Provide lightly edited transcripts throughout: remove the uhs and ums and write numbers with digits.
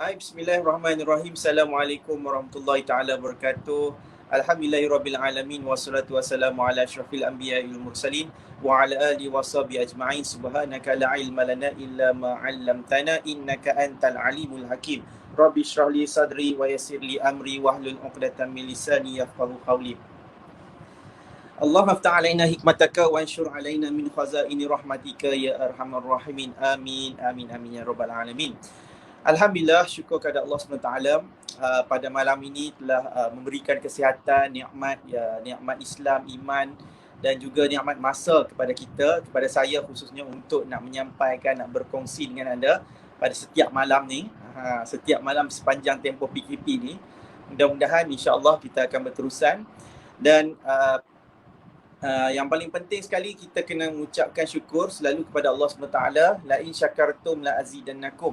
Bismillahirrahmanirrahim. Assalamualaikum warahmatullahi taala wabarakatuh. Alhamdulillahirabbil alamin wassalatu wassalamu ala asyrafil anbiya'i wal mursalin wa ala alihi washabihi ajma'in. Subhanaka la ilma lana illa ma 'allamtana innaka antal alimul hakim. Rabbi shrah li sadri wa yassir li amri wahlul 'uqdatam min lisani yafqahu qawli. Allahumma aftah alaina hikmataka wa anshur alaina min khazaini rahmatika ya arhamar rahimin. Amin amin amin ya rabbal alamin. Alhamdulillah, syukur kepada Allah SWT pada malam ini telah memberikan kesihatan, nikmat Islam, iman dan juga nikmat masa kepada kita, kepada saya khususnya untuk nak menyampaikan, nak berkongsi dengan anda pada setiap malam ni, setiap malam sepanjang tempoh PKP ni. Mudah-mudahan insya-Allah kita akan berterusan dan yang paling penting sekali kita kena mengucapkan syukur selalu kepada Allah SWT. La in syakartum la azidannakum.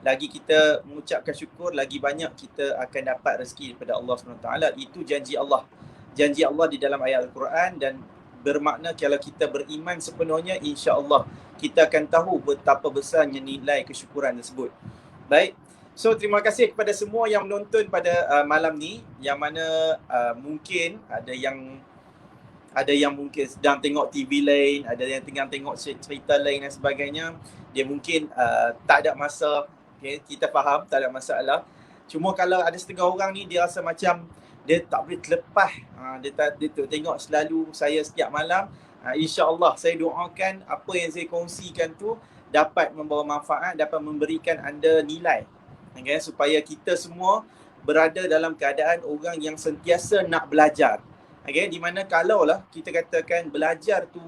Lagi kita mengucapkan syukur, lagi banyak kita akan dapat rezeki daripada Allah SWT. Itu janji Allah. Janji Allah di dalam ayat Al-Quran dan bermakna kalau kita beriman sepenuhnya, insya-Allah kita akan tahu betapa besarnya nilai kesyukuran tersebut. Baik. So, terima kasih kepada semua yang menonton pada malam ni, yang mana mungkin ada yang mungkin sedang tengok TV lain, ada yang tengah tengok cerita lain dan sebagainya. Dia mungkin tak ada masa. Okay, kita faham, tak ada masalah. Cuma kalau ada setengah orang ni dia rasa macam dia tak boleh terlepas. Dia tengok selalu saya setiap malam. InsyaAllah saya doakan apa yang saya kongsikan tu dapat membawa manfaat, dapat memberikan anda nilai. Okay, supaya kita semua berada dalam keadaan orang yang sentiasa nak belajar. Okay, di mana kalaulah kita katakan belajar tu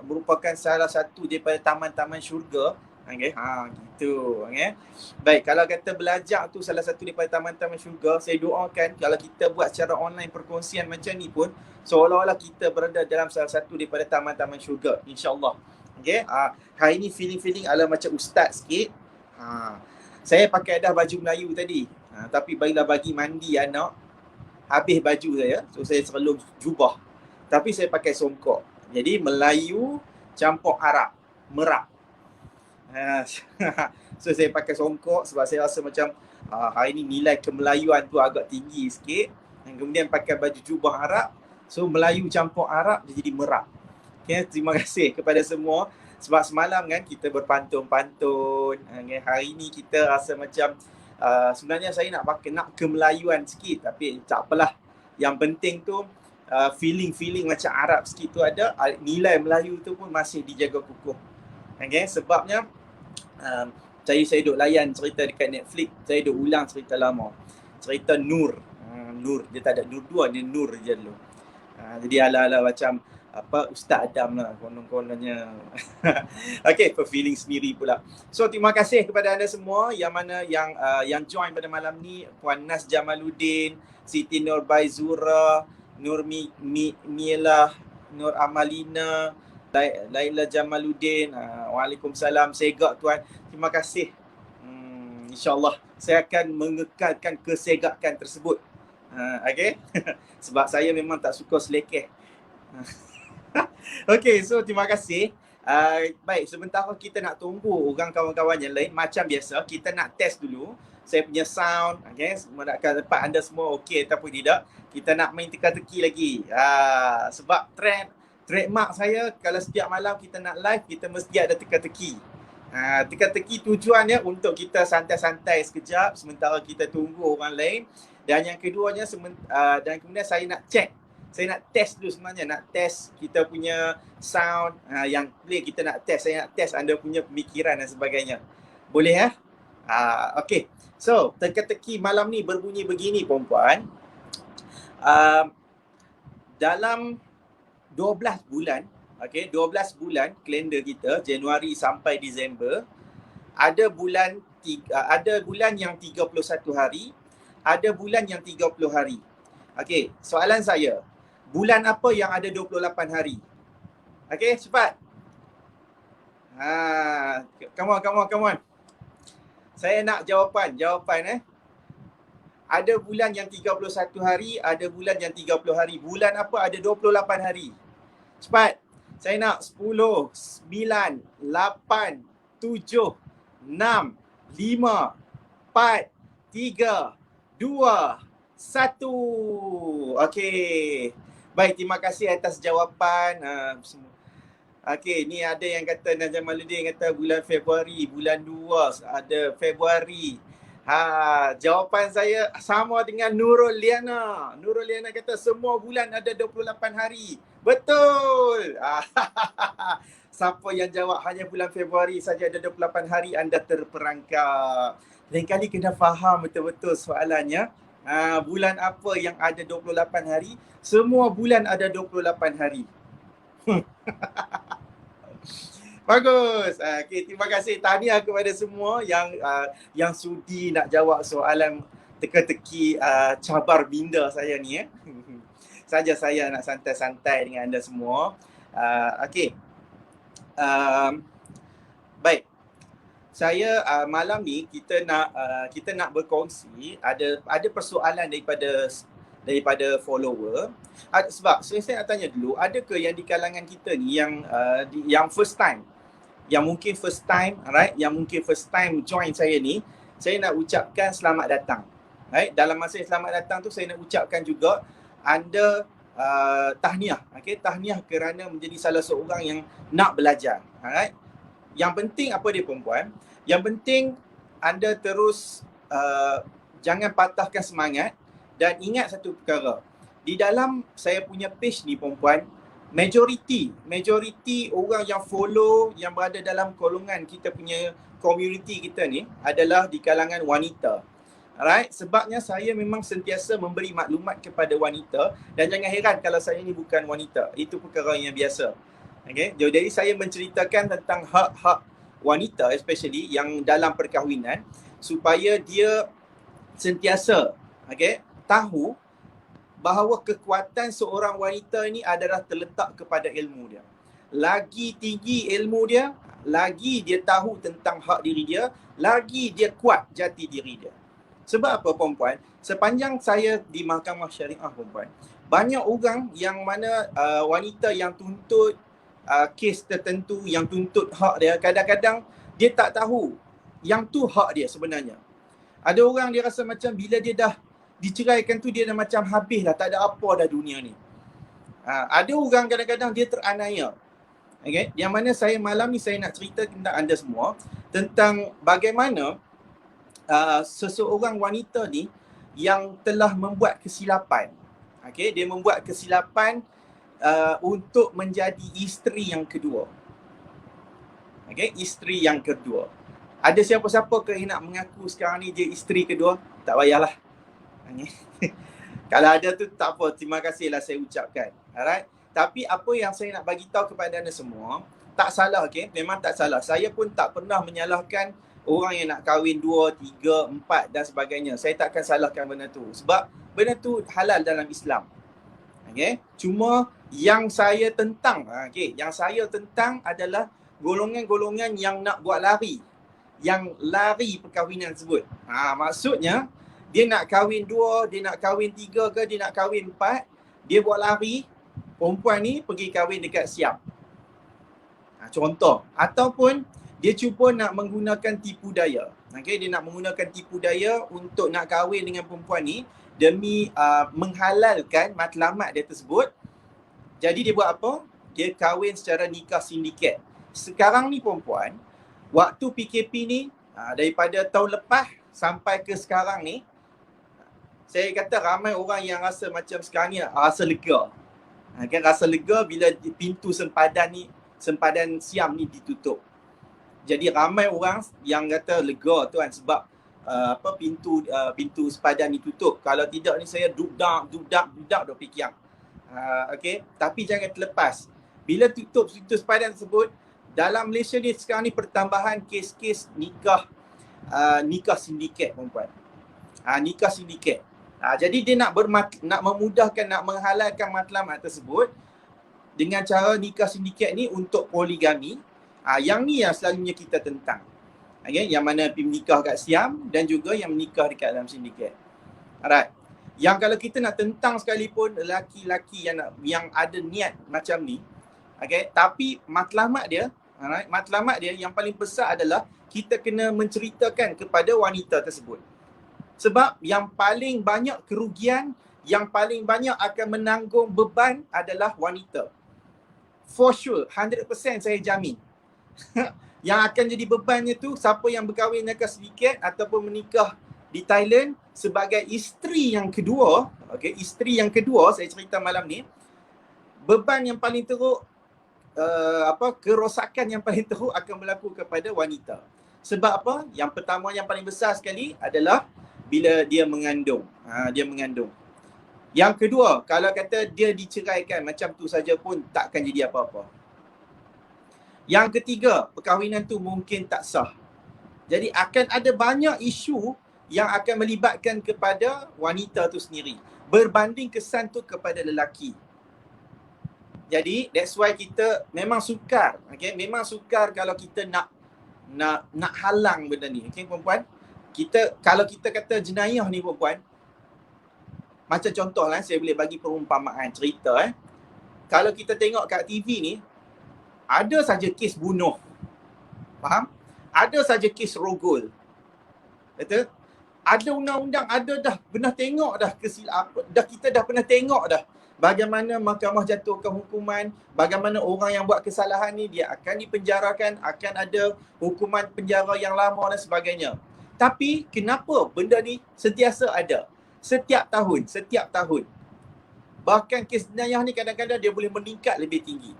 merupakan salah satu daripada taman-taman syurga. Okay, gitu. Okay. Baik, kalau kata belajar tu salah satu daripada taman-taman syurga, saya doakan kalau kita buat secara online perkongsian macam ni pun seolah-olah kita berada dalam salah satu daripada taman-taman syurga, insya-Allah. Okay. Hari ni feeling ala macam ustaz sikit. Saya pakai dah baju Melayu tadi. Tapi bila bagi mandi anak, habis baju saya, so saya selalu jubah. Tapi saya pakai songkok. Jadi Melayu campur Arab, Merak. So saya pakai songkok sebab saya rasa macam hari ni nilai kemelayuan tu agak tinggi sikit. Dan kemudian pakai baju jubah Arab, so Melayu campur Arab dia jadi Merak. Okay, terima kasih kepada semua. Sebab semalam kan kita berpantun-pantun. Hari ni kita rasa macam sebenarnya saya nak pakai nak kemelayuan sikit, tapi tak apalah. Yang penting tu feeling macam Arab sikit tu ada, nilai Melayu tu pun masih dijaga kukuh. Okay, sebabnya saya duk layan cerita dekat Netflix, saya duk ulang cerita lama. Cerita Nur. Nur, dia tak ada Nur 2, dia Nur je dulu. Jadi ala-ala macam Ustaz Adam lah konon-kononnya. Okay, feeling sendiri pula. So terima kasih kepada anda semua yang mana yang join pada malam ni, Puan Nas Jamaluddin, Siti Nurbaizura, Nur Milah, Nur Amalina, Laila Jamaluddin. Waalaikumsalam. Segak tuan. Terima kasih. InsyaAllah saya akan mengekalkan kesegakan tersebut. Okay. Sebab saya memang tak suka selekeh. Okay, so terima kasih. Baik, sementara kita nak tunggu orang kawan-kawan yang lain, macam biasa kita nak test dulu saya punya sound. Okay, nak dapat anda semua okey ataupun tidak. Kita nak main teka-teki lagi. Sebab trademark saya kalau setiap malam kita nak live, kita mesti ada teka-teki. Teka-teki tujuannya untuk kita santai-santai sekejap sementara kita tunggu orang lain. Dan yang keduanya dan kemudian saya nak check, saya nak test dulu sebenarnya, nak test kita punya sound. Yang play kita nak test, saya nak test anda punya pemikiran dan sebagainya. Boleh ya? Okay, so teka-teki malam ni berbunyi begini perempuan. Dalam 12 bulan, okay, 12 bulan kalender kita, Januari sampai Disember, ada bulan yang 31 hari, ada bulan yang 30 hari. Okay, soalan saya, bulan apa yang ada 28 hari? Okay, cepat. Come on. Saya nak jawapan. Ada bulan yang 31 hari, ada bulan yang 30 hari. Bulan apa ada 28 hari? Cepat. Saya nak 10, 9, 8, 7, 6, 5, 4, 3, 2, 1. Okey. Baik, terima kasih atas jawapan. Okey, ni ada yang kata Najamaluddin kata bulan Februari, bulan 2 ada Februari. Jawapan saya sama dengan Nurul Liana. Nurul Liana kata semua bulan ada 28 hari. Betul. Siapa yang jawab hanya bulan Februari saja ada 28 hari, anda terperangkap. Lain kali kena faham betul-betul soalannya. Bulan apa yang ada 28 hari? Semua bulan ada 28 hari. Bagus. Okay, terima kasih. Tahniah kepada semua yang sudi nak jawab soalan teka-teki cabar minda saya ni. Saja saya nak santai-santai dengan anda semua. Okey. Baik. Saya malam ni kita nak berkongsi ada persoalan daripada follower. Sebab saya nak tanya dulu, adakah yang di kalangan kita ni yang first time, yang mungkin first time, right, yang mungkin first time join saya ni, saya nak ucapkan selamat datang. Right? Dalam masa selamat datang tu saya nak ucapkan juga anda tahniah, tahniah kerana menjadi salah seorang yang nak belajar. Alright? Yang penting apa dia perempuan? Yang penting anda terus jangan patahkan semangat dan ingat satu perkara. Di dalam saya punya page ni perempuan, majority orang yang follow, yang berada dalam golongan kita punya community kita ni adalah di kalangan wanita. Alright, sebabnya saya memang sentiasa memberi maklumat kepada wanita dan jangan heran kalau saya ni bukan wanita. Itu perkara yang biasa. Okay? Jadi saya menceritakan tentang hak-hak wanita especially yang dalam perkahwinan supaya dia sentiasa tahu bahawa kekuatan seorang wanita ini adalah terletak kepada ilmu dia. Lagi tinggi ilmu dia, lagi dia tahu tentang hak diri dia, lagi dia kuat jati diri dia. Sebab apa perempuan? Sepanjang saya di mahkamah syariah perempuan, banyak orang yang mana wanita yang tuntut kes tertentu, yang tuntut hak dia, kadang-kadang dia tak tahu yang tu hak dia sebenarnya. Ada orang dia rasa macam bila dia dah diceraikan tu dia dah macam habis dah, tak ada apa dah dunia ni. Ada orang kadang-kadang dia teraniaya. Okay? Yang mana saya malam ni saya nak cerita tentang anda semua tentang bagaimana seseorang wanita ni yang telah membuat kesilapan. Dia membuat kesilapan untuk menjadi isteri yang kedua. Isteri yang kedua. Ada siapa-siapa ke yang nak mengaku sekarang ni dia isteri kedua? Tak payahlah. Kalau ada tu tak apa, terima kasihlah saya ucapkan. Alright. Tapi apa yang saya nak bagi tahu kepada anda semua, tak salah, memang tak salah. Saya pun tak pernah menyalahkan orang yang nak kahwin 2, 3, 4 dan sebagainya. Saya takkan salahkan benda tu. Sebab benda tu halal dalam Islam. Cuma yang saya tentang, yang saya tentang adalah golongan-golongan yang nak buat lari. Yang lari perkahwinan tersebut. Maksudnya, dia nak kahwin 2, dia nak kahwin 3 ke, dia nak kahwin 4, dia buat lari, perempuan ni pergi kahwin dekat Siam. Contoh. Ataupun dia cuba nak menggunakan tipu daya. Dia nak menggunakan tipu daya untuk nak kahwin dengan perempuan ni demi menghalalkan matlamat dia tersebut. Jadi dia buat apa? Dia kahwin secara nikah sindiket. Sekarang ni perempuan, waktu PKP ni, daripada tahun lepas sampai ke sekarang ni, saya kata ramai orang yang rasa macam sekarang ni rasa lega. Rasa lega bila pintu sempadan Siam ni ditutup. Jadi ramai orang yang kata lega tuan sebab pintu sempadan ni tutup. Kalau tidak ni saya dudak dah fikir. Tapi jangan terlepas. Bila tutup pintu sempadan tersebut, dalam Malaysia ni sekarang ni pertambahan kes-kes nikah sindiket perempuan. Nikah sindiket. Jadi dia nak memudahkan, nak menghalalkan matlamat tersebut dengan cara nikah sindiket ni untuk poligami. Yang ni yang selalunya kita tentang. Yang mana menikah kat Siam dan juga yang menikah dekat dalam sindiket. Alright. Yang kalau kita nak tentang sekalipun lelaki-lelaki yang ada niat macam ni, tapi matlamat dia, Alright? Matlamat dia yang paling besar adalah kita kena menceritakan kepada wanita tersebut. Sebab yang paling banyak kerugian, yang paling banyak akan menanggung beban adalah wanita. For sure, 100% saya jamin. Yang akan jadi bebannya tu siapa yang berkahwin dengan sedikit ataupun menikah di Thailand sebagai isteri yang kedua. Okay, isteri yang kedua saya cerita malam ni, beban yang paling teruk, kerosakan yang paling teruk akan berlaku kepada wanita. Sebab apa? Yang pertama yang paling besar sekali adalah bila dia mengandung. Dia mengandung. Yang kedua, kalau kata dia diceraikan macam tu saja pun tak akan jadi apa-apa. Yang ketiga, perkahwinan tu mungkin tak sah. Jadi akan ada banyak isu yang akan melibatkan kepada wanita tu sendiri, berbanding kesan tu kepada lelaki. Jadi that's why kita memang sukar, okay? Memang sukar kalau kita nak halang benda ni, okay perempuan? Kalau kita kata jenayah ni perempuan, macam contoh lah, saya boleh bagi perumpamaan cerita. Kalau kita tengok kat TV ni, ada saja kes bunuh. Faham? Ada saja kes rogol. Betul? Ada undang-undang, ada dah pernah tengok dah kita dah pernah tengok dah bagaimana mahkamah jatuhkan hukuman, bagaimana orang yang buat kesalahan ni dia akan dipenjarakan, akan ada hukuman penjara yang lama dan sebagainya. Tapi kenapa benda ni sentiasa ada? Setiap tahun. Bahkan kes jenayah ni kadang-kadang dia boleh meningkat lebih tinggi.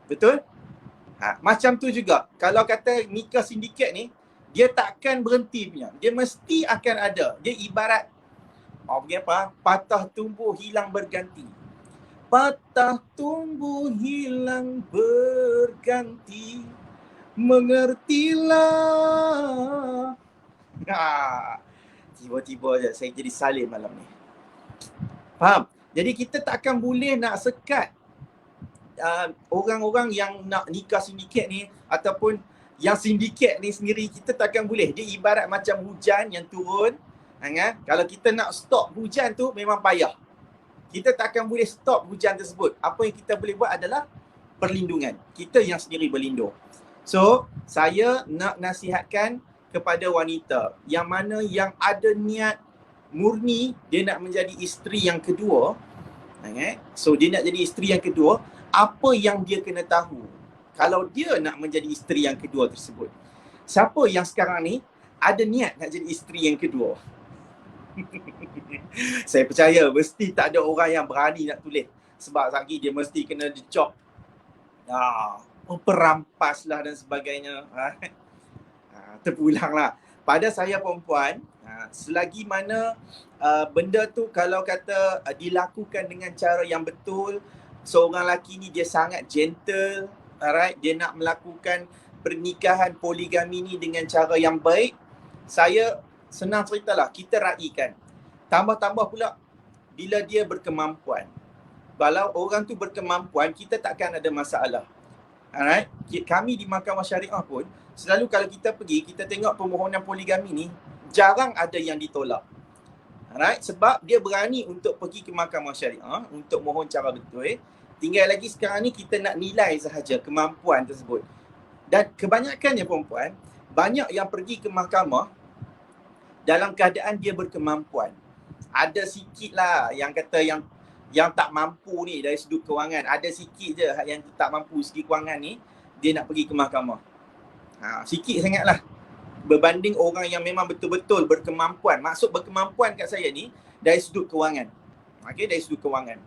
Betul? Macam tu juga, kalau kata nikah sindiket ni, dia takkan berhenti punya. Dia mesti akan ada. Dia ibarat, patah tumbuh hilang berganti. Patah tumbuh hilang berganti, mengertilah. Tiba-tiba je saya jadi salih malam ni. Faham? Jadi kita takkan boleh nak sekat orang-orang yang nak nikah sindiket ni, ataupun yang sindiket ni sendiri, kita takkan boleh. Dia ibarat macam hujan yang turun. Kalau kita nak stop hujan tu memang payah. Kita takkan boleh stop hujan tersebut. Apa yang kita boleh buat adalah perlindungan. Kita yang sendiri berlindung. So, saya nak nasihatkan kepada wanita yang mana yang ada niat murni dia nak menjadi isteri yang kedua. So, dia nak jadi isteri yang kedua. Apa yang dia kena tahu kalau dia nak menjadi isteri yang kedua tersebut? Siapa yang sekarang ni ada niat nak jadi isteri yang kedua? Saya percaya mesti tak ada orang yang berani nak tulis. Sebab lagi dia mesti kena dicop, perampas lah dan sebagainya. Terpulanglah. Pada saya perempuan, selagi mana benda tu kalau kata dilakukan dengan cara yang betul, seorang lelaki ni dia sangat gentle, alright, dia nak melakukan pernikahan poligami ni dengan cara yang baik, saya senang ceritalah, kita raikan. Tambah-tambah pula bila dia berkemampuan. Kalau orang tu berkemampuan, kita takkan ada masalah. Alright, kami di Mahkamah Syariah pun selalu kalau kita pergi, kita tengok permohonan poligami ni jarang ada yang ditolak. Alright, sebab dia berani untuk pergi ke Mahkamah Syariah untuk mohon cara betul. Tinggal lagi sekarang ni kita nak nilai sahaja kemampuan tersebut. Dan kebanyakannya perempuan, banyak yang pergi ke mahkamah dalam keadaan dia berkemampuan. Ada sikit lah yang kata yang tak mampu ni dari sudut kewangan. Ada sikit je yang tak mampu segi kewangan ni, dia nak pergi ke mahkamah. Sikit sangatlah. Berbanding orang yang memang betul-betul berkemampuan. Maksud berkemampuan kat saya ni dari sudut kewangan. Okay, dari sudut kewangan.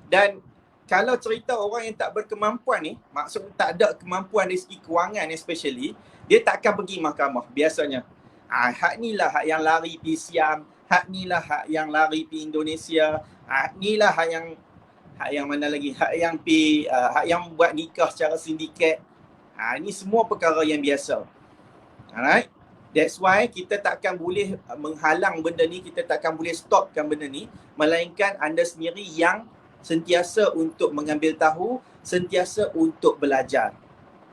Dan kalau cerita orang yang tak berkemampuan ni, maksud tak ada kemampuan dari segi kewangan especially, dia tak akan pergi mahkamah biasanya. Hak ni lah hak yang lari pergi Siam, hak ni lah hak yang lari pergi Indonesia, hak ni lah hak yang mana lagi, hak yang pergi, hak yang buat nikah secara sindiket. Ini semua perkara yang biasa. Alright? That's why kita takkan boleh menghalang benda ni, kita takkan boleh stopkan benda ni, melainkan anda sendiri yang sentiasa untuk mengambil tahu, sentiasa untuk belajar.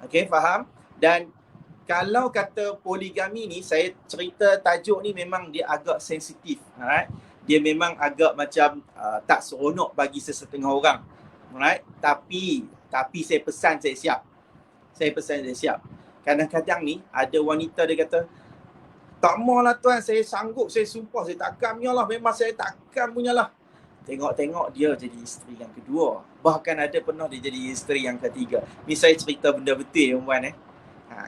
Okay, faham? Dan kalau kata poligami ni, saya cerita tajuk ni memang dia agak sensitif. Alright? Dia memang agak macam tak seronok bagi sesetengah orang. Alright? Tapi saya pesan, saya siap. Saya pesan dia, siap. Kadang-kadang ni ada wanita dia kata, tak maulah tuan, saya sanggup, saya sumpah, saya takkan punya lah, memang saya takkan punya lah. Tengok-tengok dia jadi isteri yang kedua. Bahkan ada pernah dia jadi isteri yang ketiga. Ni saya cerita benda betul perempuan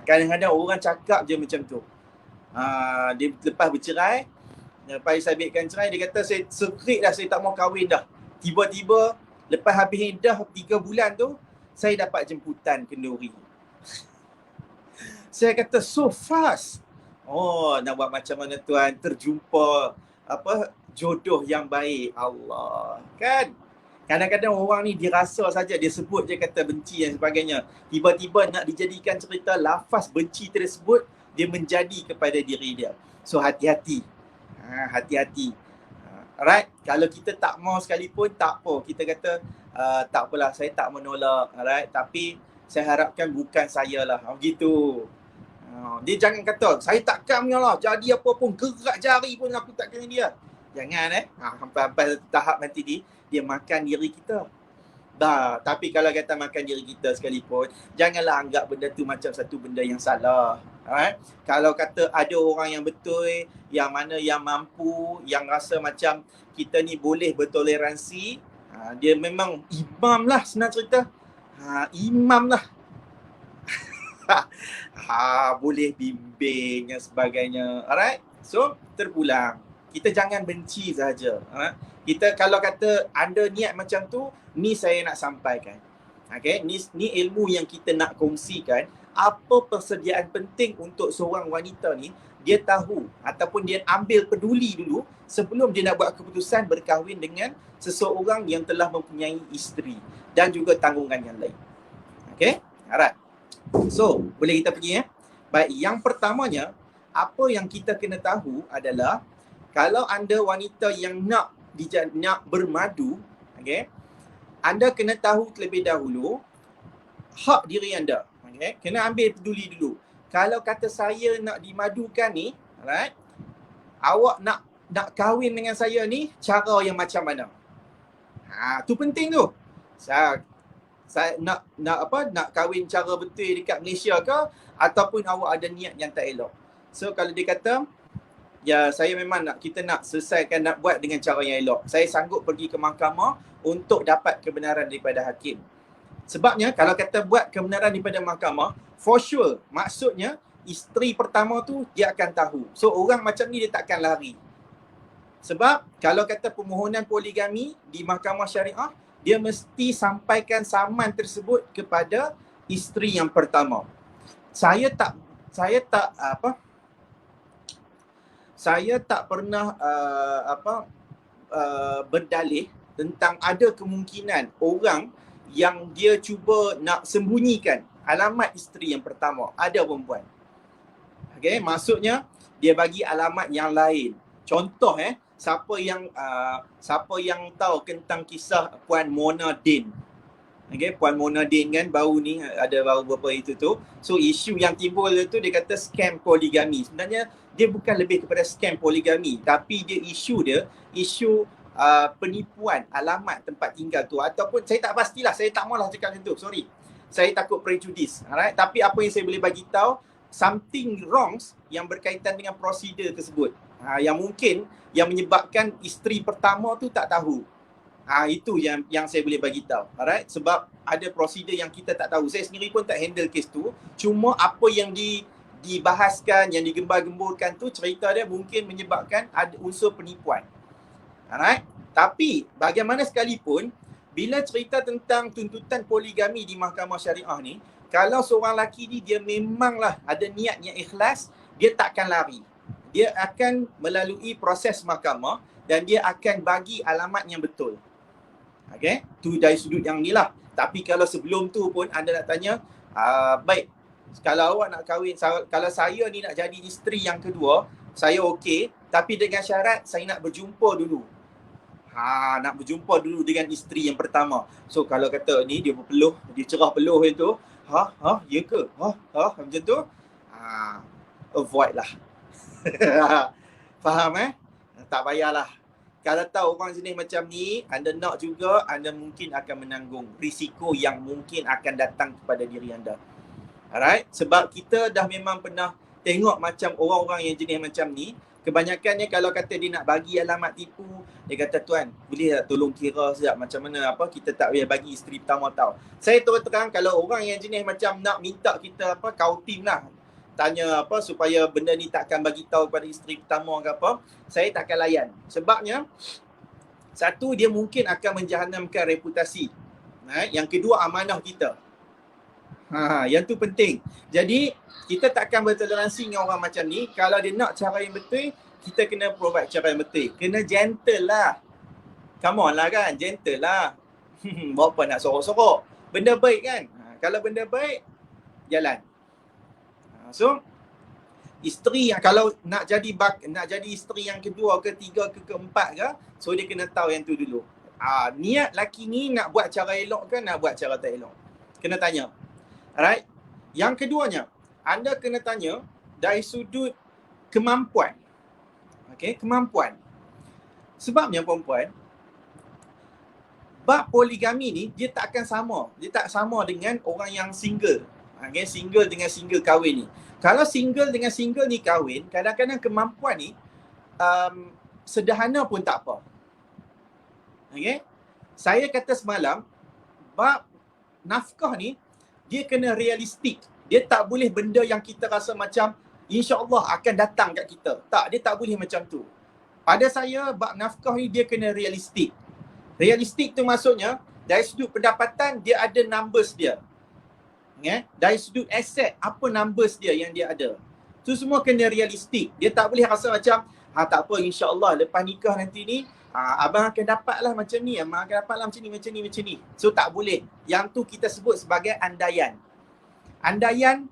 kadang-kadang orang cakap je macam tu. Dia lepas bercerai, lepas saya sabitkan cerai, dia kata saya sekret dah, saya tak mau kahwin dah. Tiba-tiba lepas habis dah 3 bulan tu, saya dapat jemputan kenduri. Saya kata so fast. Oh, nak buat macam mana tuan, terjumpa jodoh yang baik. Allah, kan? Kadang-kadang orang ni dirasa saja, dia sebut je kata benci dan sebagainya. Tiba-tiba nak dijadikan cerita, lafaz benci tersebut dia menjadi kepada diri dia. So hati-hati. Hati-hati. Alright, kalau kita tak mau sekalipun tak apa. Kita kata tak apalah, saya tak menolak. Alright, tapi saya harapkan bukan saya lah. Begitu. Dia jangan kata, saya takkan punya lah, jadi apa pun, gerak jari pun aku tak kena dia. Jangan sampai tahap nanti dia makan diri kita. Tapi kalau kata makan diri kita sekalipun, janganlah anggap benda tu macam satu benda yang salah. Kalau kata ada orang yang betul, yang mana yang mampu, yang rasa macam kita ni boleh bertoleransi, dia memang imam lah, senang cerita. Imam lah. Boleh bimbing dan sebagainya. Alright? So, terpulang. Kita jangan benci saja. Kita kalau kata anda niat macam tu, ni saya nak sampaikan. Okay? Ni ilmu yang kita nak kongsikan. Apa persediaan penting untuk seorang wanita ni, dia tahu ataupun dia ambil peduli dulu sebelum dia nak buat keputusan berkahwin dengan seseorang yang telah mempunyai isteri dan juga tanggungan yang lain. Okay? Alright. So, boleh kita pergi Baik, yang pertamanya, apa yang kita kena tahu adalah kalau anda wanita yang nak bermadu, okay, anda kena tahu terlebih dahulu hak diri anda. Okay? Kena ambil peduli dulu. Kalau kata saya nak dimadukan ni, right, awak nak kahwin dengan saya ni, cara yang macam mana? Tu penting tu. Saya nak kahwin cara betul dekat Malaysia ke, ataupun awak ada niat yang tak elok. So kalau dia kata, ya saya memang kita nak selesaikan, nak buat dengan cara yang elok, saya sanggup pergi ke mahkamah untuk dapat kebenaran daripada hakim. Sebabnya kalau kata buat kebenaran daripada mahkamah, for sure, maksudnya isteri pertama tu dia akan tahu. So orang macam ni dia takkan lari. Sebab kalau kata permohonan poligami di mahkamah syariah, dia mesti sampaikan saman tersebut kepada isteri yang pertama. Saya tak pernah berdalih tentang ada kemungkinan orang yang dia cuba nak sembunyikan alamat isteri yang pertama. Ada perempuan. Okay, maksudnya dia bagi alamat yang lain. Contoh siapa yang tahu tentang kisah Puan Mona Din. Okay, Puan Mona Din kan baru beberapa itu tu. So isu yang timbul tu dia kata scam poligami. Sebenarnya dia bukan lebih kepada scam poligami, tapi dia isu penipuan alamat tempat tinggal tu, ataupun saya tak pastilah, saya tak maulah cakap macam tu, sorry. Saya takut prejudis. Alright, tapi apa yang saya boleh bagi tahu, something wrongs yang berkaitan dengan prosedur tersebut. Yang mungkin yang menyebabkan isteri pertama tu tak tahu. Itu yang saya boleh bagi tahu. Alright, sebab ada prosedur yang kita tak tahu. Saya sendiri pun tak handle kes tu. Cuma apa yang dibahaskan, yang digembar-gemburkan tu, cerita dia mungkin menyebabkan ada unsur penipuan. Alright, tapi bagaimana sekalipun, bila cerita tentang tuntutan poligami di mahkamah syariah ni, kalau seorang lelaki ni dia memanglah ada niat yang ikhlas, dia takkan lari. Dia akan melalui proses mahkamah dan dia akan bagi alamat yang betul. Okay, tu dari sudut yang ni lah. Tapi kalau sebelum tu pun anda nak tanya, baik, kalau awak nak kahwin, kalau saya ni nak jadi isteri yang kedua, saya okey, tapi dengan syarat saya nak berjumpa dulu. Nak berjumpa dulu dengan isteri yang pertama. So kalau kata ni dia berpeluh, dia cerah peluh itu, ya ke? Macam tu, avoid lah. Faham Tak payahlah. Kalau tahu orang jenis macam ni, anda nak juga, anda mungkin akan menanggung risiko yang mungkin akan datang kepada diri anda. Alright, sebab kita dah memang pernah tengok macam orang-orang yang jenis macam ni, kebanyakannya kalau kata dia nak bagi alamat tipu, dia kata, tuan, boleh tak tolong kira sekejap macam mana apa kita tak boleh bagi isteri pertama tahu. Saya terus terang, kalau orang yang jenis macam nak minta kita apa kautim lah, tanya apa supaya benda ni takkan bagi tahu pada isteri pertama ke apa, saya takkan layan. Sebabnya satu, dia mungkin akan menjahanamkan reputasi. Yang kedua, amanah kita. Yang tu penting. Jadi kita takkan bertoleransi dengan orang macam ni. Kalau dia nak cara yang betul, kita kena provide cara yang betul. Kena gentle lah. Come on lah kan, gentle lah. Buat apa nak sorok-sorok? Benda baik kan. Kalau benda baik, jalan. So isteri yang kalau nak jadi isteri yang kedua ke tiga ke keempat ke, so dia kena tahu yang tu dulu. Niat laki ni nak buat cara elok ke nak buat cara tak elok, kena tanya. Alright. Yang keduanya, anda kena tanya dari sudut kemampuan. Okay, kemampuan. Sebabnya perempuan, bab poligami ni dia tak akan sama. Dia tak sama dengan orang yang single. Okay, single dengan single kahwin ni. Kalau single dengan single ni kahwin, kadang-kadang kemampuan ni sederhana pun tak apa. Okay. Saya kata semalam, bab nafkah ni dia kena realistik. Dia tak boleh benda yang kita rasa macam insya-Allah akan datang kat kita. Tak, dia tak boleh macam tu. Pada saya, bab nafkah ni dia kena realistik. Realistik tu maksudnya, dari sudut pendapatan, dia ada numbers dia. Dari sudut aset, apa numbers dia yang dia ada. Tu semua kena realistik. Dia tak boleh rasa macam, tak apa, insya-Allah lepas nikah nanti ni, abang akan dapatlah macam ni, abang akan dapatlah macam ni. So tak boleh. Yang tu kita sebut sebagai andaian. Andaian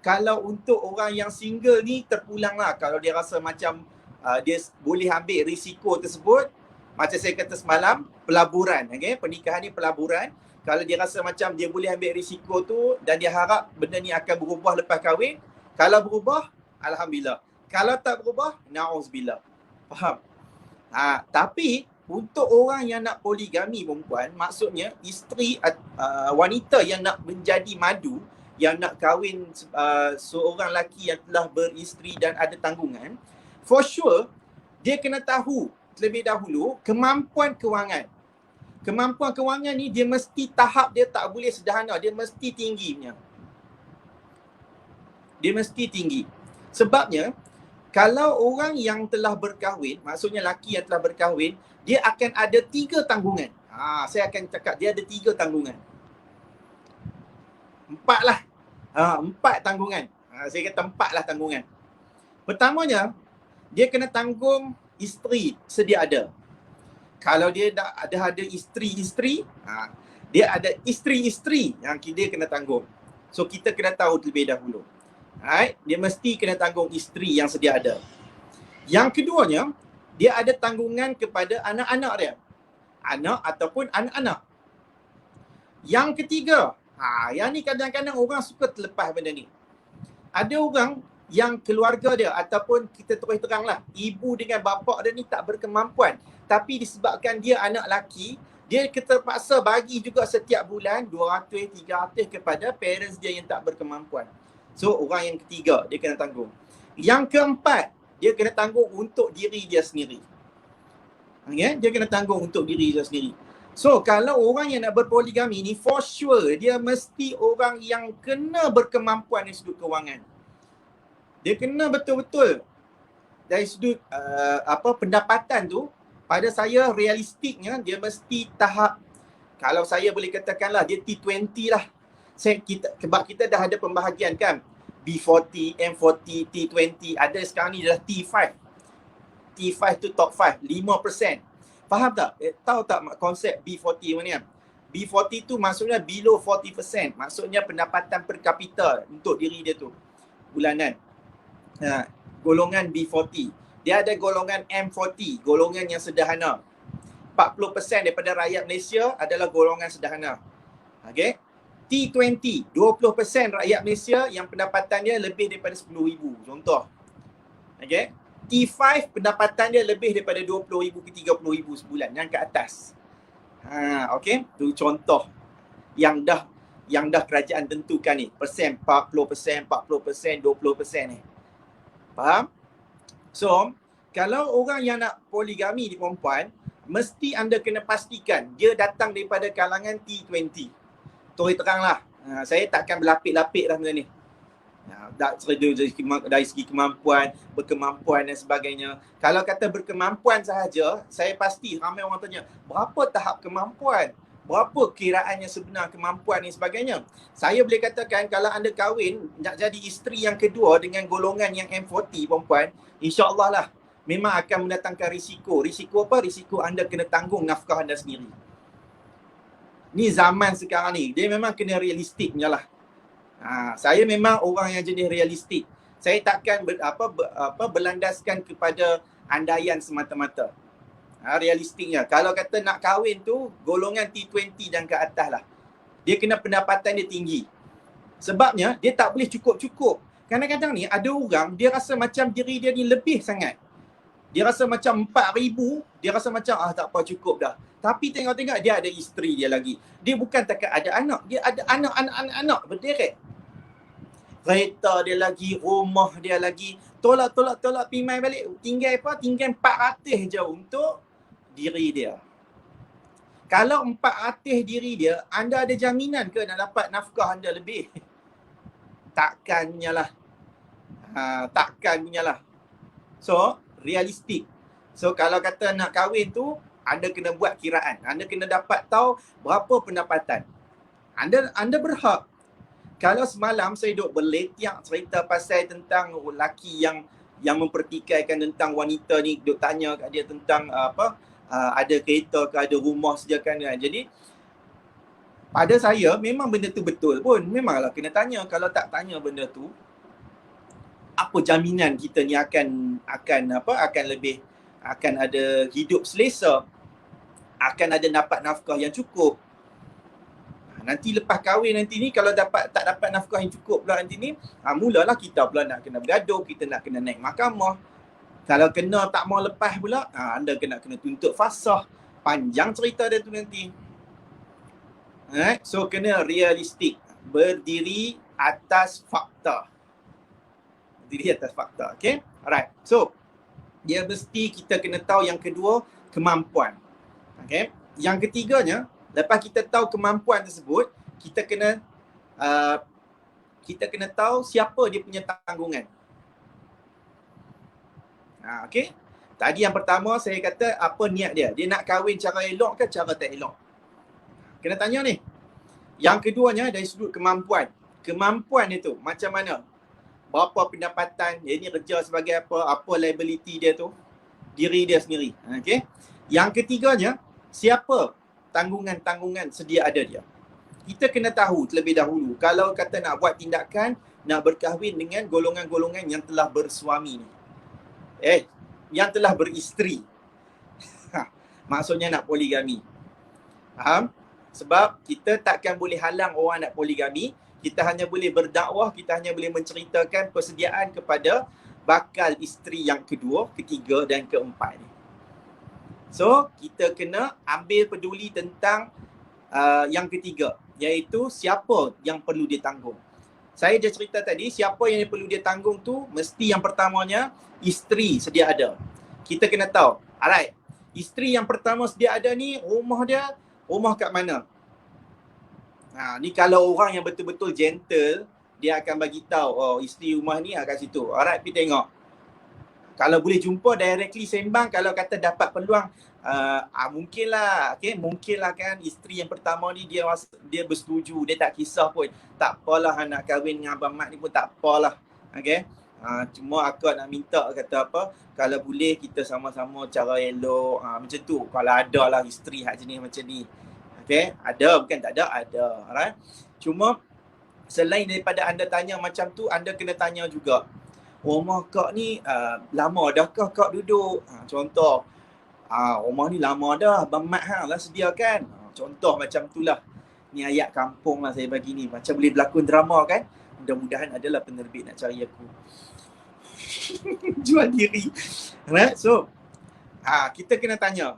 kalau untuk orang yang single ni terpulang lah. Kalau dia rasa macam dia boleh ambil risiko tersebut. Macam saya kata semalam, pelaburan. Okay? Pernikahan ni pelaburan. Kalau dia rasa macam dia boleh ambil risiko tu dan dia harap benda ni akan berubah lepas kahwin. Kalau berubah, alhamdulillah. Kalau tak berubah, na'uzubillah. Faham? Tapi untuk orang yang nak poligami perempuan, maksudnya isteri wanita yang nak menjadi madu, yang nak kahwin seorang lelaki yang telah beristeri dan ada tanggungan, for sure dia kena tahu terlebih dahulu kemampuan kewangan. Kemampuan kewangan ni dia mesti tahap dia tak boleh sederhana, dia mesti tinggi punya. Dia mesti tinggi. Sebabnya kalau orang yang telah berkahwin, maksudnya laki yang telah berkahwin, dia akan ada 3 tanggungan. Saya akan cakap dia ada 3 tanggungan. 4 lah. 4 tanggungan. Saya kata 4 lah tanggungan. Pertamanya, dia kena tanggung isteri sedia ada. Kalau dia dah ada isteri-isteri, dia ada isteri-isteri yang dia kena tanggung. So kita kena tahu terlebih dahulu. Alright, dia mesti kena tanggung isteri yang sedia ada. Yang keduanya, dia ada tanggungan kepada anak-anak dia. Anak ataupun anak-anak. Yang ketiga, yang ni kadang-kadang orang suka terlepas benda ni. Ada orang yang keluarga dia ataupun kita terus teranglah, ibu dengan bapa dia ni tak berkemampuan. Tapi disebabkan dia anak lelaki, dia terpaksa bagi juga setiap bulan 200, 300 kepada parents dia yang tak berkemampuan. So orang yang ketiga dia kena tanggung. Yang keempat, dia kena tanggung untuk diri dia sendiri. Dia kena tanggung untuk diri dia sendiri. So kalau orang yang nak berpoligami ni, for sure dia mesti orang yang kena berkemampuan dari sudut kewangan. Dia kena betul-betul dari sudut pendapatan tu. Pada saya realistiknya dia mesti tahap, kalau saya boleh katakanlah dia T20 lah. Sebab kita dah ada pembahagian kan, B40, M40, T20, ada sekarang ni adalah T5. T5 tu top 5, 5%. Faham tak? Tahu tak konsep B40 mana kan? B40 tu maksudnya below 40%. Maksudnya pendapatan per kapita untuk diri dia tu bulanan. Golongan B40. Dia ada golongan M40, golongan yang sederhana. 40% daripada rakyat Malaysia adalah golongan sederhana. Okay? T20, 20% rakyat Malaysia yang pendapatan dia lebih daripada RM10,000. Contoh. Okay? T5 pendapatan dia lebih daripada RM20,000 ke RM30,000 sebulan. Yang ke atas. Okay? Itu contoh yang dah yang dah kerajaan tentukan ni. Persen 40%, 40%, 20% ni. Faham? So, kalau orang yang nak poligami di perempuan, mesti anda kena pastikan dia datang daripada kalangan T20. Terus teranglah, saya takkan berlapik-lapik dah benda ni. Dari segi kemampuan, berkemampuan dan sebagainya. Kalau kata berkemampuan sahaja, saya pasti ramai orang tanya, berapa tahap kemampuan? Berapa kiraannya sebenar kemampuan dan sebagainya? Saya boleh katakan kalau anda kahwin, nak jadi isteri yang kedua dengan golongan yang M40 perempuan, insya-Allah lah, memang akan mendatangkan risiko. Risiko apa? Risiko anda kena tanggung nafkah anda sendiri. Ni zaman sekarang ni, dia memang kena realistik punya lah. Saya memang orang yang jenis realistik. Saya takkan berlandaskan kepada andaian semata-mata. Realistiknya, kalau kata nak kahwin tu golongan T20 dan ke atas lah. Dia kena pendapatan dia tinggi. Sebabnya dia tak boleh cukup-cukup. Kadang-kadang ni ada orang dia rasa macam diri dia ni lebih sangat. Dia rasa macam 4,000, dia rasa macam tak apa cukup dah. Tapi tengok-tengok dia ada isteri dia lagi. Dia bukan takat ada anak, dia ada anak-anak berderet. Kereta dia lagi, rumah dia lagi. Tolak pimai balik. Tinggal apa? Tinggal 400 je untuk diri dia. Kalau 400 diri dia, anda ada jaminan ke nak dapat nafkah anda lebih? Takkannya lah. Takkannya lah. So, realistik. So, kalau kata nak kahwin tu, anda kena buat kiraan. Anda kena dapat tahu berapa pendapatan. Anda berhak. Kalau semalam saya duduk berletiak cerita pasal tentang lelaki yang mempertikaikan tentang wanita ni, duduk tanya kat dia tentang ada kereta ke, ada rumah sediakan kan. Jadi pada saya memang benda tu betul pun. Memanglah kena tanya. Kalau tak tanya benda tu, apa jaminan kita ni akan lebih, akan ada hidup selesa, akan ada dapat nafkah yang cukup. Nanti lepas kahwin nanti ni, kalau tak dapat nafkah yang cukup pula nanti ni, mulalah kita pula nak kena bergaduh, kita nak kena naik mahkamah. Kalau kena tak mau lepas pula, anda kena tuntut fasah. Panjang cerita dia tu nanti. So kena realistik, berdiri atas fakta. Berdiri atas fakta, okay? Alright. So dia mesti kita kena tahu yang kedua, kemampuan. Okay? Yang ketiganya, lepas kita tahu kemampuan tersebut, kita kena tahu siapa dia punya tanggungan. Okay? Tadi yang pertama saya kata apa niat dia. Dia nak kahwin cara elok ke cara tak elok. Kena tanya ni. Yang keduanya dari sudut kemampuan. Kemampuan itu macam mana? Berapa pendapatan, dia ni kerja sebagai apa liability dia tu, diri dia sendiri. Okay? Yang ketiganya, siapa tanggungan-tanggungan sedia ada dia. Kita kena tahu terlebih dahulu. Kalau kata nak buat tindakan, nak berkahwin dengan golongan-golongan yang telah bersuami ni. Yang telah beristeri. Maksudnya nak poligami. Faham? Sebab kita takkan boleh halang orang nak poligami. Kita hanya boleh berdakwah, kita hanya boleh menceritakan persediaan kepada bakal isteri yang kedua, ketiga dan keempat ni. So, kita kena ambil peduli tentang yang ketiga, iaitu siapa yang perlu ditanggung. Saya dah cerita tadi, siapa yang perlu ditanggung tu, mesti yang pertamanya, isteri sedia ada. Kita kena tahu, alright, isteri yang pertama sedia ada ni, rumah kat mana? Ni kalau orang yang betul-betul gentle, dia akan bagi tahu, isteri rumah ni kat situ. Alright, pergi tengok. Kalau boleh jumpa directly sembang, kalau kata dapat peluang, mungkinlah, okay, mungkinlah kan isteri yang pertama ni dia bersetuju, dia tak kisah pun. Tak apalah nak kahwin dengan Abang Mat ni pun tak apalah. Okay. Cuma aku nak minta kata kalau boleh kita sama-sama cara elok, macam tu. Kalau ada lah isteri hak jenis macam ni. Okay, ada, bukan tak ada, ada. Alright. Cuma selain daripada anda tanya macam tu, anda kena tanya juga, rumah kak ni lama dah kak duduk? Contoh, rumah ni lama dah, Abang Mat lah sediakan. Contoh macam tu lah. Ni ayat kampung lah saya bagi ni. Macam boleh berlakon drama kan. Mudah-mudahan adalah penerbit nak cari aku. Jual diri. Right? So, kita kena tanya.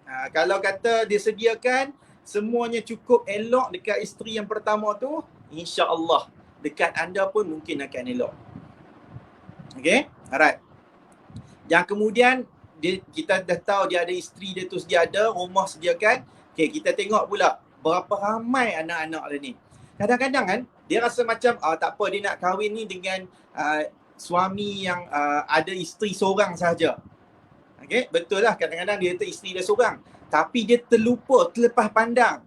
Kalau kata dia sediakan, semuanya cukup elok dekat isteri yang pertama tu, insya-Allah dekat anda pun mungkin akan elok. Okay, alright. Yang kemudian kita dah tahu dia ada isteri dia tu sedia ada, rumah sediakan. Okay, kita tengok pula berapa ramai anak-anak dia ni. Kadang-kadang kan dia rasa macam tak apa, dia nak kahwin ni dengan suami yang ada isteri seorang sahaja. Okay, betul lah, kadang-kadang dia kata isteri dia seorang, tapi dia terlepas pandang.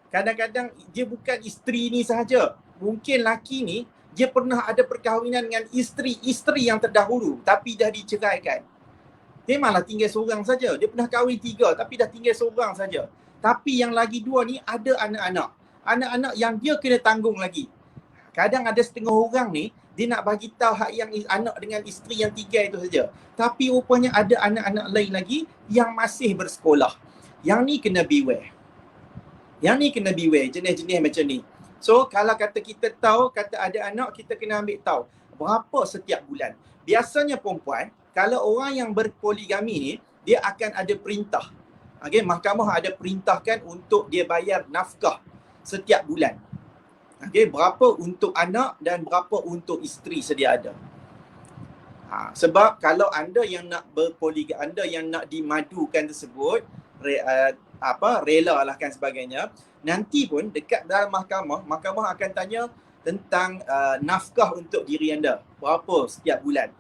Kadang-kadang dia bukan isteri ni sahaja. Mungkin laki ni dia pernah ada perkahwinan dengan isteri yang terdahulu tapi dah diceraikan. Dia malah tinggal seorang saja. Dia pernah kahwin 3 tapi dah tinggal seorang saja. Tapi yang lagi 2 ni ada anak-anak. Anak-anak yang dia kena tanggung lagi. Kadang ada setengah orang ni dia nak bagi tahu hak yang anak dengan isteri yang 3 itu saja. Tapi rupanya ada anak-anak lain lagi yang masih bersekolah. Yang ni kena beware. Jenis-jenis macam ni. So kalau kata kita tahu, kata ada anak, kita kena ambil tahu berapa setiap bulan. Biasanya perempuan, kalau orang yang berpoligami ni, dia akan ada perintah. Okay, mahkamah ada perintahkan untuk dia bayar nafkah setiap bulan. Okay, berapa untuk anak dan berapa untuk isteri sedia ada. Sebab kalau anda yang nak berpoligami, anda yang nak dimadukan tersebut, rela lah kan sebagainya, nanti pun dekat dalam mahkamah akan tanya tentang nafkah untuk diri anda. Berapa setiap bulan?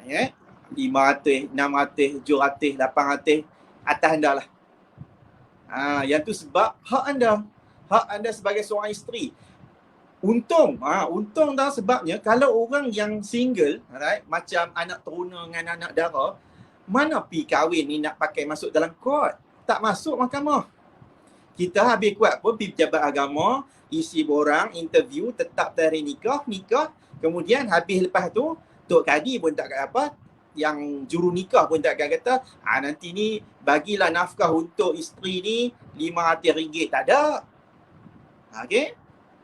500, 600, 700, 800, atas anda lah. Yang tu sebab hak anda sebagai seorang isteri. Untung dah, sebabnya kalau orang yang single, right, macam anak teruna dengan anak dara, mana pi kahwin ni nak pakai masuk dalam court? Tak masuk mahkamah. Kita habis kuat pun pergi pejabat agama, isi borang, interview, tetap tarikh nikah, kemudian habis lepas tu Tok Kadi pun tak kata apa, yang juru nikah pun tak akan kata nanti ni bagilah nafkah untuk isteri ni RM500, tak ada. Okay,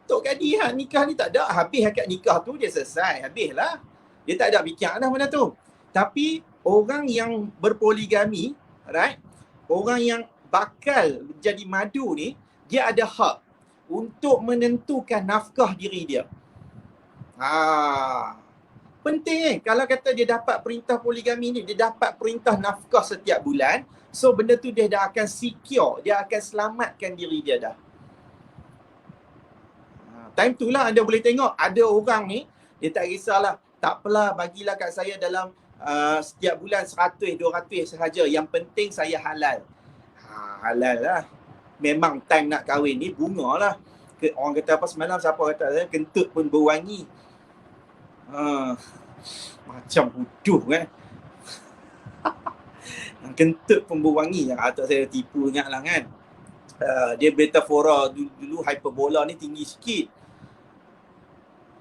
Tok Kadi nikah ni tak ada, habis akad nikah tu dia selesai, habislah. Dia tak ada fikir dah benda tu. Tapi orang yang berpoligami, right, orang yang bakal jadi madu ni, dia ada hak untuk menentukan nafkah diri dia. Penting kalau kata dia dapat perintah poligami ni, dia dapat perintah nafkah setiap bulan, so benda tu dia dah akan secure, dia akan selamatkan diri dia dah. Time tu lah anda boleh tengok ada orang ni, dia tak kisahlah, tak apalah, bagilah kat saya dalam setiap bulan 100, 200 sahaja, yang penting saya halal. Halal lah. Memang time nak kahwin ni bunga lah. Orang kata apa semalam, siapa kata saya kentut pun berwangi. Macam bodoh kan. Kentut pun berwangi. Tak saya tipu ingat lah kan. Dia metafora dulu hyperbola ni tinggi sikit.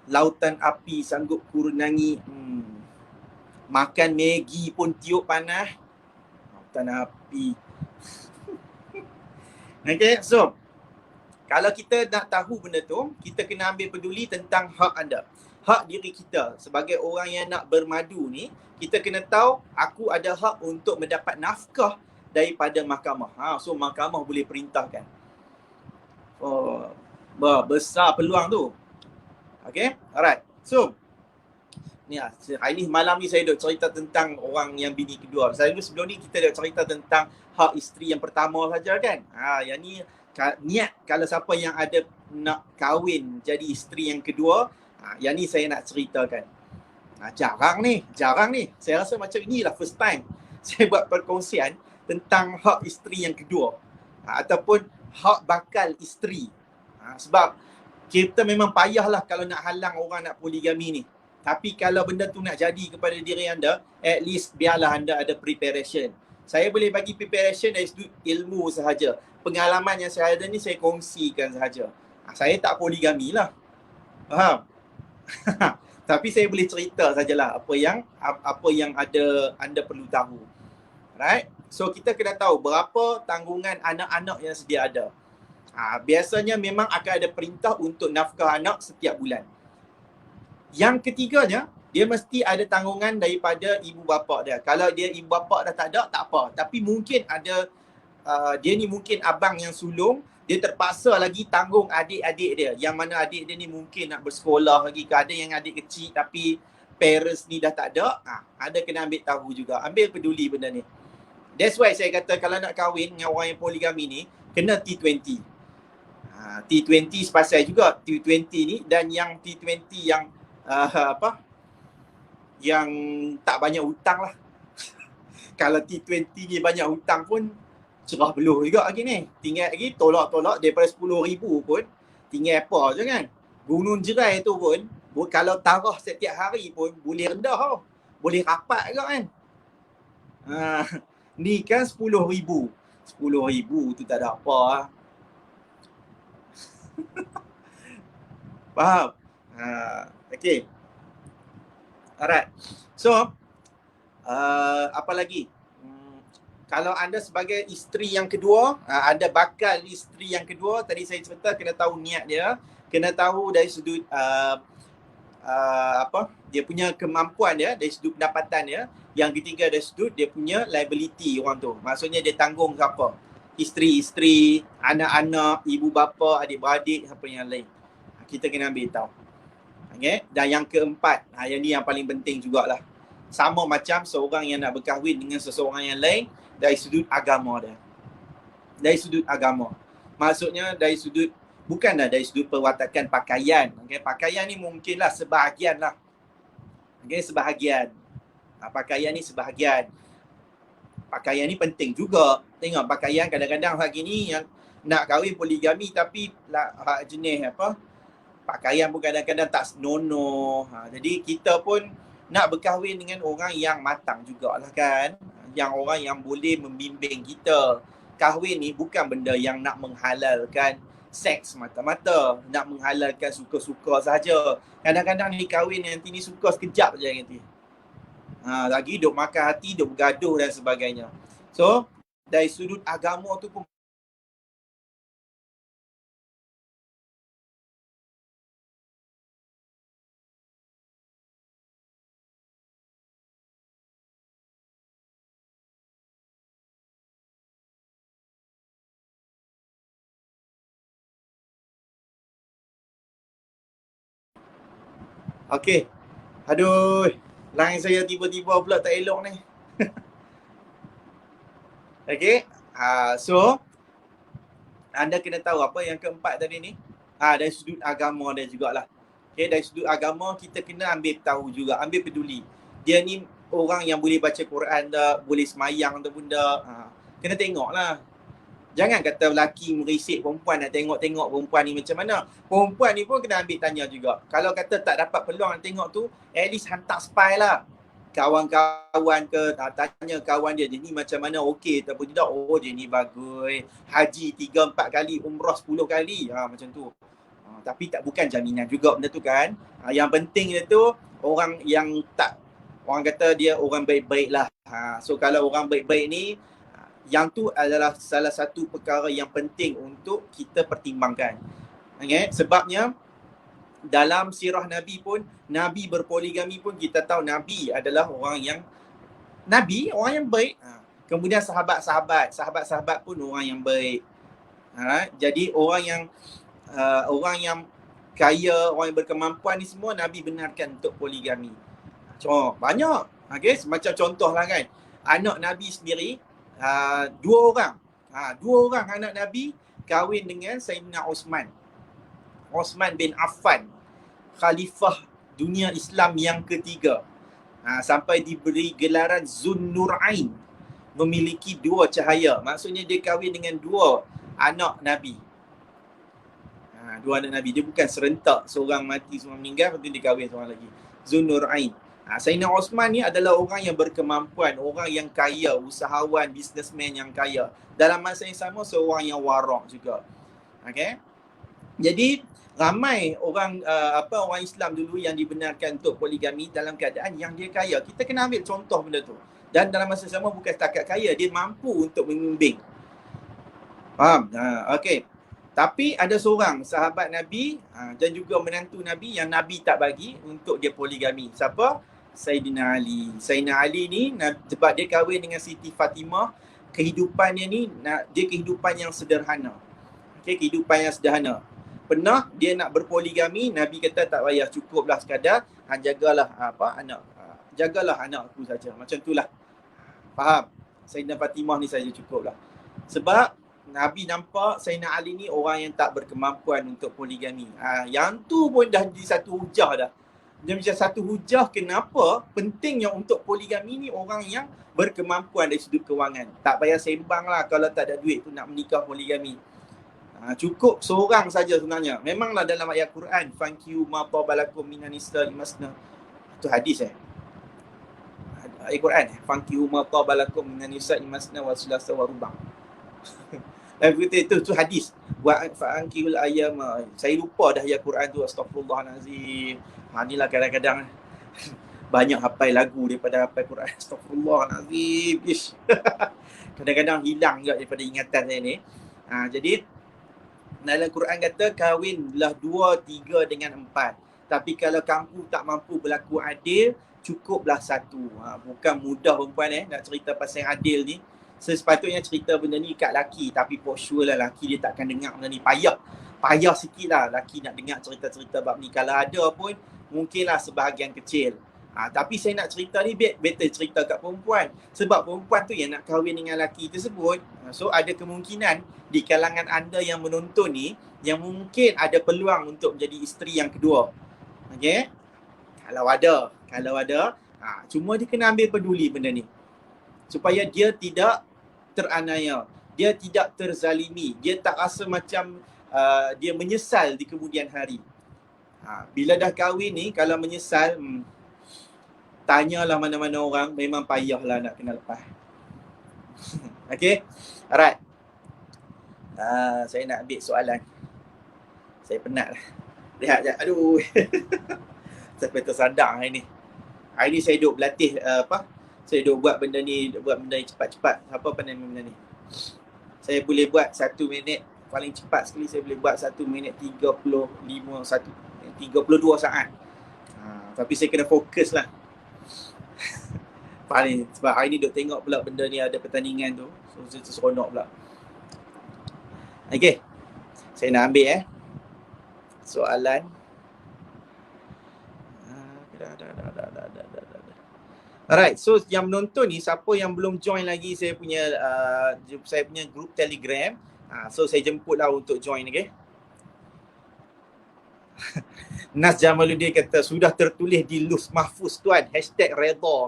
Lautan api sanggup kurunangi. Makan Maggi pun tiup panas. Lautan api. Okay, so kalau kita nak tahu benda tu, kita kena ambil peduli tentang hak anda. Hak diri kita sebagai orang yang nak bermadu ni, kita kena tahu aku ada hak untuk mendapat nafkah daripada mahkamah. So mahkamah boleh perintahkan. Besar peluang tu. Okay, alright. So ni hari ni malam ni saya duk cerita tentang orang yang bini kedua. Sebelum ni kita duk cerita tentang hak isteri yang pertama saja kan. Yang ni niat kalau siapa yang ada nak kahwin jadi isteri yang kedua, yang ni saya nak ceritakan. Jarang ni. Saya rasa macam inilah first time saya buat perkongsian tentang hak isteri yang kedua, ataupun hak bakal isteri. Sebab kita memang payahlah kalau nak halang orang nak poligami ni. Tapi kalau benda tu nak jadi kepada diri anda, at least biarlah anda ada preparation. Saya boleh bagi preparation dari sudut ilmu sahaja. Pengalaman yang saya ada ni saya kongsikan sahaja. Saya tak poligami lah. Faham? Tapi saya boleh cerita sajalah apa yang ada anda perlu tahu. Right? So kita kena tahu berapa tanggungan anak-anak yang sedia ada. Biasanya memang akan ada perintah untuk nafkah anak setiap bulan. Yang ketiganya, dia mesti ada tanggungan daripada ibu bapa dia. Kalau dia ibu bapa dah tak ada, tak apa. Tapi mungkin ada dia ni mungkin abang yang sulung, dia terpaksa lagi tanggung adik-adik dia, yang mana adik dia ni mungkin nak bersekolah lagi ke, ada yang adik kecil tapi parents ni dah tak ada, ada kena ambil tahu juga, ambil peduli benda ni. That's why saya kata kalau nak kahwin dengan orang yang poligami ni, kena T20. T20 sepasal juga, T20 ni, dan yang T20 yang yang tak banyak hutang lah. Kalau T20 ni banyak hutang pun cerah beluh juga lagi ni. Tinggal lagi tolak-tolak daripada 10,000 pun, tinggal apa je kan. Gunung Jerai tu pun, kalau tarah setiap hari pun boleh rendah tau. Boleh rapat juga kan. Ni kan 10,000. 10,000 tu tak ada apa lah. Faham? Okay. Alright. So, apa lagi? Kalau anda sebagai isteri yang kedua, anda bakal isteri yang kedua, tadi saya cerita kena tahu niat dia, kena tahu dari sudut dia punya kemampuan dia, dari sudut pendapatan dia. Yang ketiga dari sudut dia punya liability orang tu. Maksudnya dia tanggung siapa? Isteri-isteri, anak-anak, ibu bapa, adik-beradik, siapa yang lain. Kita kena ambil tahu. Okay? Dan yang keempat, yang ni yang paling penting jugalah. Sama macam seorang yang nak berkahwin dengan seseorang yang lain, dari sudut agama dia. Dari sudut agama. Maksudnya dari sudut, bukanlah dari sudut perwatakan pakaian. Okay? Pakaian ni mungkinlah sebahagian lah. Okay? Sebahagian. Pakaian ni sebahagian. Pakaian ni penting juga. Tengok pakaian kadang-kadang lagi ni yang nak kahwin poligami tapi jenis apa, pakaian pun kadang-kadang tak senonoh. Jadi kita pun nak berkahwin dengan orang yang matang jugalah kan. Yang orang yang boleh membimbing kita. Kahwin ni bukan benda yang nak menghalalkan seks mata-mata, nak menghalalkan suka-suka saja. Kadang-kadang ni kahwin nanti ni suka sekejap je nanti. Lagi duk makan hati, duk bergaduh dan sebagainya. So, dari sudut agama tu pun okey. Aduh, line saya tiba-tiba pula tak elok ni. Okey. So anda kena tahu apa yang keempat tadi ni. Dari sudut agama dia jugalah. Okey, dari sudut agama kita kena ambil tahu juga, ambil peduli. Dia ni orang yang boleh baca Quran tak, boleh semayang ataupun tak. Kena tengoklah. Jangan kata lelaki merisik perempuan nak tengok-tengok perempuan ni macam mana. Perempuan ni pun kena ambil tanya juga. Kalau kata tak dapat peluang nak tengok tu, at least hantar spy lah. Kawan-kawan ke, tanya kawan dia ni macam mana, okey ataupun tidak. Oh dia ni bagus, haji 3-4 kali, umrah 10 kali, macam tu. Tapi tak, bukan jaminan juga benda tu kan. Yang penting dia tu orang yang tak, orang kata dia orang baik-baik lah. So kalau orang baik-baik ni, yang tu adalah salah satu perkara yang penting untuk kita pertimbangkan. Okay? Sebabnya dalam sirah Nabi pun, Nabi berpoligami pun kita tahu Nabi adalah orang yang baik. Kemudian sahabat-sahabat pun orang yang baik. Jadi orang yang kaya, orang yang berkemampuan ni semua Nabi benarkan untuk poligami. Banyak. Okay? Semacam contoh lah kan. Anak Nabi sendiri, dua orang anak Nabi kahwin dengan Sayyidina Osman bin Affan, khalifah dunia Islam yang ketiga. Sampai diberi gelaran Zunnurain, memiliki dua cahaya. Maksudnya dia kahwin dengan dua anak Nabi. Dua anak Nabi. Dia bukan serentak, seorang mati, seorang meninggal, lepas tu dia kahwin seorang lagi. Zunnurain. Sayyidina Osman ni adalah orang yang berkemampuan, orang yang kaya, usahawan, businessman yang kaya. Dalam masa yang sama, seorang yang warak juga. Okay? Jadi, ramai orang orang Islam dulu yang dibenarkan untuk poligami dalam keadaan yang dia kaya. Kita kena ambil contoh benda tu. Dan dalam masa sama bukan setakat kaya, dia mampu untuk membimbing. Faham? Okay. Tapi ada seorang sahabat Nabi dan juga menantu Nabi yang Nabi tak bagi untuk dia poligami. Siapa? Sayyidina Ali. Sayyidina Ali ni sebab dia kahwin dengan Siti Fatimah, kehidupannya ni dia kehidupan yang sederhana. Okey, kehidupan yang sederhana. Pernah dia nak berpoligami, Nabi kata tak payah, cukuplah sekadar jagalah anak. Jagalah anak aku saja. Macam itulah. Faham? Sayyidina Fatimah ni saja cukuplah. Sebab Nabi nampak Sayyidina Ali ni orang yang tak berkemampuan untuk poligami. Yang tu pun dah jadi satu hujah dah. Dia macam satu hujah kenapa pentingnya untuk poligami ni orang yang berkemampuan dari sudut kewangan. Tak payah sembang lah kalau tak ada duit tu nak menikah poligami. Cukup seorang saja sebenarnya. Memanglah dalam ayat Quran, fankihu ma tabalakum minan nisa'i masna. Itu hadis ayat Quran, fankihu ma tabalakum minan nisa'i masna wa thulatha wa ruba'. Itu hadis. Wa fa'ankihul ayyama. Saya lupa dah ayat Quran tu, astagfirullahalazim. Inilah kadang-kadang banyak hafal lagu daripada hafal Quran. Astagfirullahalazim. Kadang-kadang hilang juga daripada ingatan saya ni. Jadi dalam Quran kata kahwinlah 2, 3 dengan 4. Tapi kalau kamu tak mampu berlaku adil, cukuplah 1. Bukan mudah perempuan nak cerita pasal yang adil ni. Sepatutnya cerita benda ni kat laki, tapi for sure lah laki dia takkan dengar benda ni. Payah sikit lah laki nak dengar cerita-cerita bab ni. Kalau ada pun mungkinlah sebahagian kecil. Tapi saya nak cerita ni better cerita kat perempuan. Sebab perempuan tu yang nak kahwin dengan lelaki tersebut. So ada kemungkinan di kalangan anda yang menonton ni, yang mungkin ada peluang untuk menjadi isteri yang kedua. Okay? Kalau ada, cuma dia kena ambil peduli benda ni. Supaya dia tidak teranaya, dia tidak terzalimi, dia tak rasa macam dia menyesal di kemudian hari. Bila dah kahwin ni, kalau menyesal, tanyalah mana-mana orang, memang payahlah nak kena lepas. Okay? Alright. Saya nak ambil soalan. Saya penat lah. Lihat je. Aduh. Sampai tersadar hari ni. Hari ni saya duduk berlatih saya duduk buat benda ni cepat-cepat. Apa pandai benda ni? Saya boleh buat 1 minit. Paling cepat sekali saya boleh buat 1 minit 32 saat. Tapi saya kena fokus lah. Paling sebab hari ni duk tengok pula benda ni ada pertandingan tu. So saya seronok pula. Okay. Saya nak ambil soalan. Alright, so yang menonton ni, siapa yang belum join lagi saya punya group Telegram, so saya jemputlah untuk join, okay? Nas Jamaluddin kata sudah tertulis di Lus Mahfuz tuan, #redha.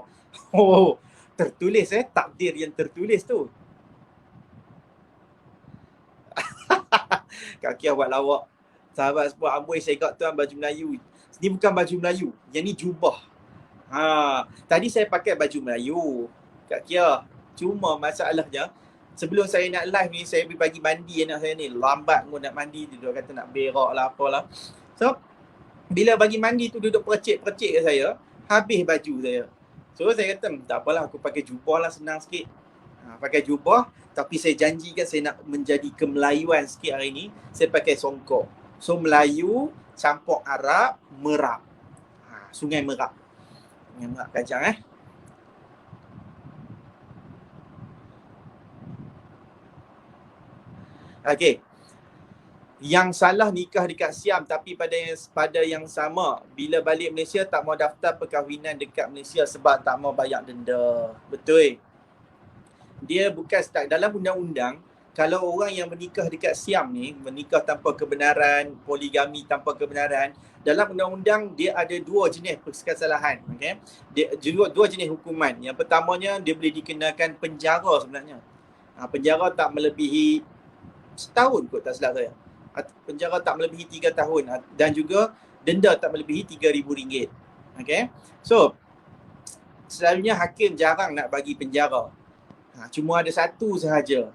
Oh, tertulis takdir yang tertulis tu. Kaki buat lawak. Sahabat sebut amboi saya kat tuan baju Melayu. Ni bukan baju Melayu, yang ni jubah. Tadi saya pakai baju Melayu Kak Kia. Cuma masalahnya sebelum saya nak live ni, saya pergi bagi mandi anak saya ni. Lambat pun nak mandi. Dia kata nak berak lah apalah. So bila bagi mandi tu duduk percik-percik ke saya, habis baju saya. So saya kata tak apalah, aku pakai jubah lah, senang sikit. Pakai jubah. Tapi saya janjikan saya nak menjadi kemelayuan sikit hari ni. Saya pakai songkok. So Melayu campur Arab, Merab. Sungai Merab. Yang Merab Kajang Okay. Yang salah nikah dekat Siam, tapi pada yang sama, bila balik Malaysia tak mau daftar perkahwinan dekat Malaysia sebab tak mau bayar denda. Betul. Dia bukan dalam undang-undang. Kalau orang yang menikah dekat Siam ni, menikah tanpa kebenaran, poligami tanpa kebenaran, dalam undang-undang dia ada 2 jenis kesalahan. Okay? Dia 2 jenis hukuman. Yang pertamanya, dia boleh dikenakan penjara sebenarnya. Penjara tak melebihi setahun kot tak silap saya. Penjara tak melebihi 3 tahun. Dan juga denda tak melebihi RM3,000. Okay? So, selalunya hakim jarang nak bagi penjara. Cuma ada satu sahaja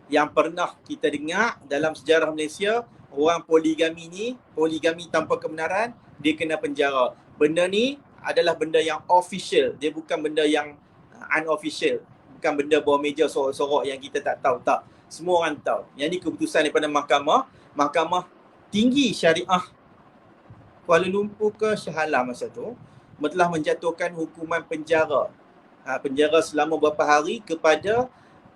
yang pernah kita dengar dalam sejarah Malaysia, orang poligami tanpa kebenaran, dia kena penjara. Benda ni adalah benda yang official, dia bukan benda yang unofficial. Bukan benda bawah meja sorok-sorok yang kita tak tahu, tak. Semua orang tahu. Yang ni keputusan daripada Mahkamah Tinggi Syariah Kuala Lumpur ke Shah Alam masa tu, telah menjatuhkan hukuman penjara. Penjara selama beberapa hari kepada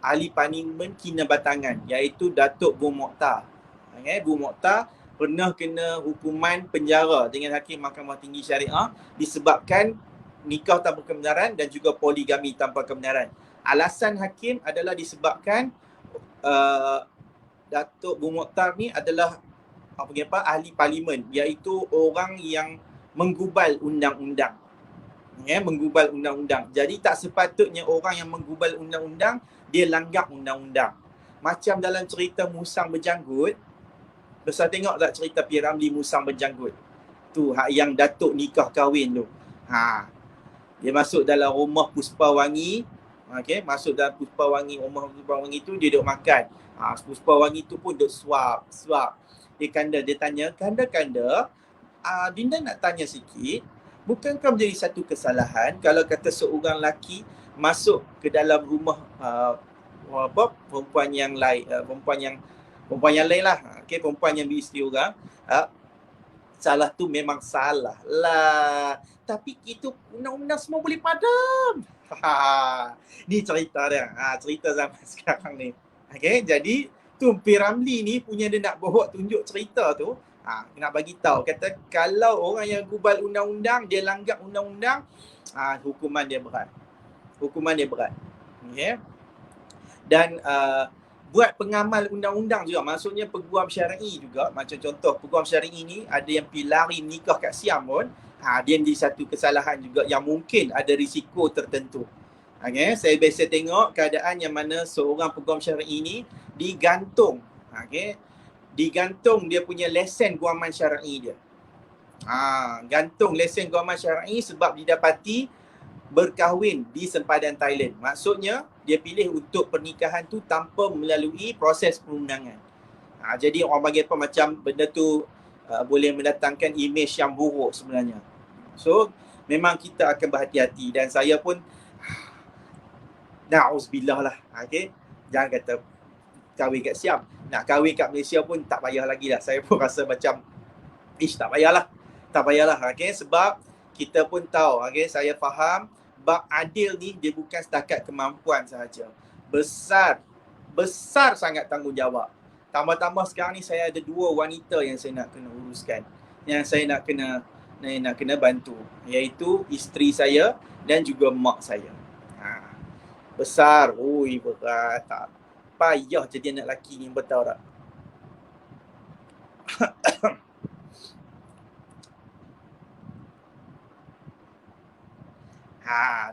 ahli parlimen Kinabatangan, iaitu Datuk Bung Mokhtar. Bung Mokhtar pernah kena hukuman penjara dengan Hakim Mahkamah Tinggi Syariah disebabkan nikah tanpa kebenaran dan juga poligami tanpa kebenaran. Alasan Hakim adalah disebabkan Datuk Bung Mokhtar ni adalah ahli parlimen, iaitu orang yang menggubal undang-undang. Menggubal undang-undang. Jadi tak sepatutnya orang yang menggubal undang-undang dia langgar undang-undang. Macam dalam cerita Musang Berjanggut, besar tengok tak cerita P. Ramlee Musang Berjanggut tu, yang Datuk nikah kahwin tu. Dia masuk dalam rumah Puspawangi. Masuk dalam rumah Puspawangi tu, dia duduk makan. Puspawangi tu pun duduk suap. Dia tanya, kanda, Dinda nak tanya sikit, bukankah menjadi satu kesalahan kalau kata seorang lelaki masuk ke dalam rumah perempuan yang lain, perempuan yang lain lah, perempuan yang beristeri orang, salah tu memang salah lah, tapi itu undang-undang semua boleh padam. Ni cerita dia, cerita zaman sekarang ni. Jadi tu P. Ramlee ni punya dia nak bawa tunjuk cerita tu, nak bagi tahu, kata kalau orang yang gubal undang-undang, dia langgar undang-undang, hukuman dia berat. Dan buat pengamal undang-undang juga, maksudnya peguam syar'i juga. Macam contoh peguam syar'i ni ada yang pergi lari nikah kat Siam pun, dia menjadi satu kesalahan juga yang mungkin ada risiko tertentu. Saya biasa tengok keadaan yang mana seorang peguam syar'i ni digantung, digantung dia punya lesen guaman syar'i dia. Gantung lesen guaman syar'i sebab didapati berkahwin di sempadan Thailand. Maksudnya dia pilih untuk pernikahan tu tanpa melalui proses perundangan. Jadi orang bagi apa, macam benda tu boleh mendatangkan imej yang buruk sebenarnya. So memang kita akan berhati-hati, dan saya pun na'uzubillah lah. Jangan kata kahwin kat Siam, nak kahwin kat Malaysia pun tak payah lagi lah. Saya pun rasa macam tak payahlah. Sebab kita pun tahu, saya faham bab adil ni dia bukan setakat kemampuan sahaja. Besar sangat tanggungjawab. Tambah-tambah sekarang ni saya ada 2 wanita yang saya nak kena uruskan, yang saya nak kena bantu, iaitu isteri saya dan juga mak saya. Besar, berat, tak payah jadi anak lelaki ni, betul tak?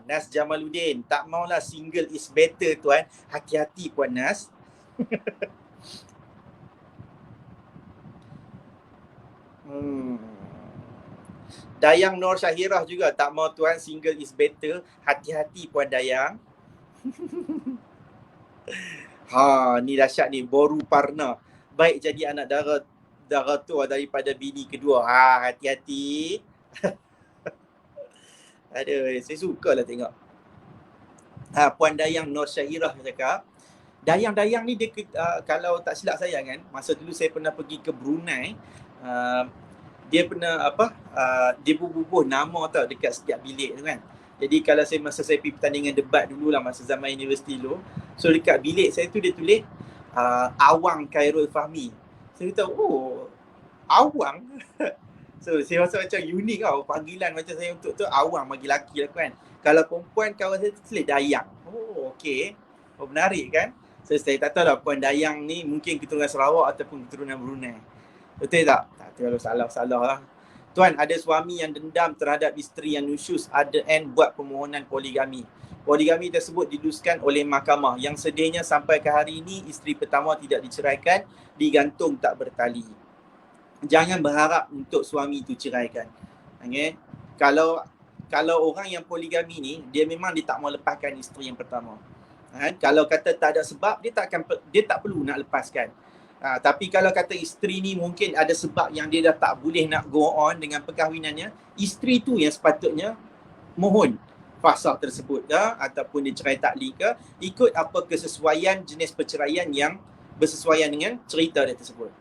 Nas Jamaluddin, tak maulah single is better tuan. Hati-hati Puan Nas. Dayang Nur Syahirah juga tak mau tuan, single is better. Hati-hati Puan Dayang. Ni dahsyat ni, Boru Parna. Baik jadi anak dara tua daripada bini kedua. Hati-hati. Aduh, saya sukalah tengok. Puan Dayang Nur Syahirah cakap, Dayang ni dia, kalau tak silap saya kan, masa dulu saya pernah pergi ke Brunei, dia pernah dia bubuh nama tau dekat setiap bilik tu kan. Jadi kalau masa saya pergi pertandingan debat dulu lah, masa zaman universiti dulu, so dekat bilik saya tu dia tulis Awang Khairul Fahmi. Saya kata, Awang. So saya rasa macam unik tau, panggilan macam saya untuk tu Awang bagi lelaki lah kan. Kalau perempuan kawan saya tu tulis Dayang. Okey. Menarik kan. So saya tak tahu lah Puan Dayang ni mungkin keturunan Sarawak ataupun keturunan Brunei. Betul tak? Tak tahu, salah lah. Tuan, ada suami yang dendam terhadap isteri yang nusyus and buat permohonan poligami. Poligami tersebut diduskan oleh mahkamah. Yang sedihnya sampai ke hari ini isteri pertama tidak diceraikan, digantung tak bertali. Jangan berharap untuk suami itu ceraikan. Kalau orang yang poligami ni, dia memang dia tak mau lepaskan isteri yang pertama. Kalau kata tak ada sebab, dia tak perlu nak lepaskan. Tapi kalau kata isteri ni mungkin ada sebab yang dia dah tak boleh nak go on dengan perkahwinannya, isteri tu yang sepatutnya mohon fasakh tersebut ataupun dia cerai takli ke, ikut apa kesesuaian jenis perceraian yang bersesuaian dengan cerita dia tersebut.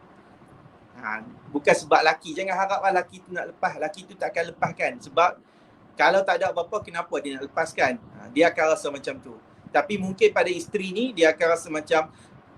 Bukan sebab laki. Jangan harap laki tu nak lepas. Laki tu tak akan lepaskan. Sebab kalau tak ada apa-apa, kenapa dia nak lepaskan? Dia akan rasa macam tu. Tapi mungkin pada isteri ni dia akan rasa macam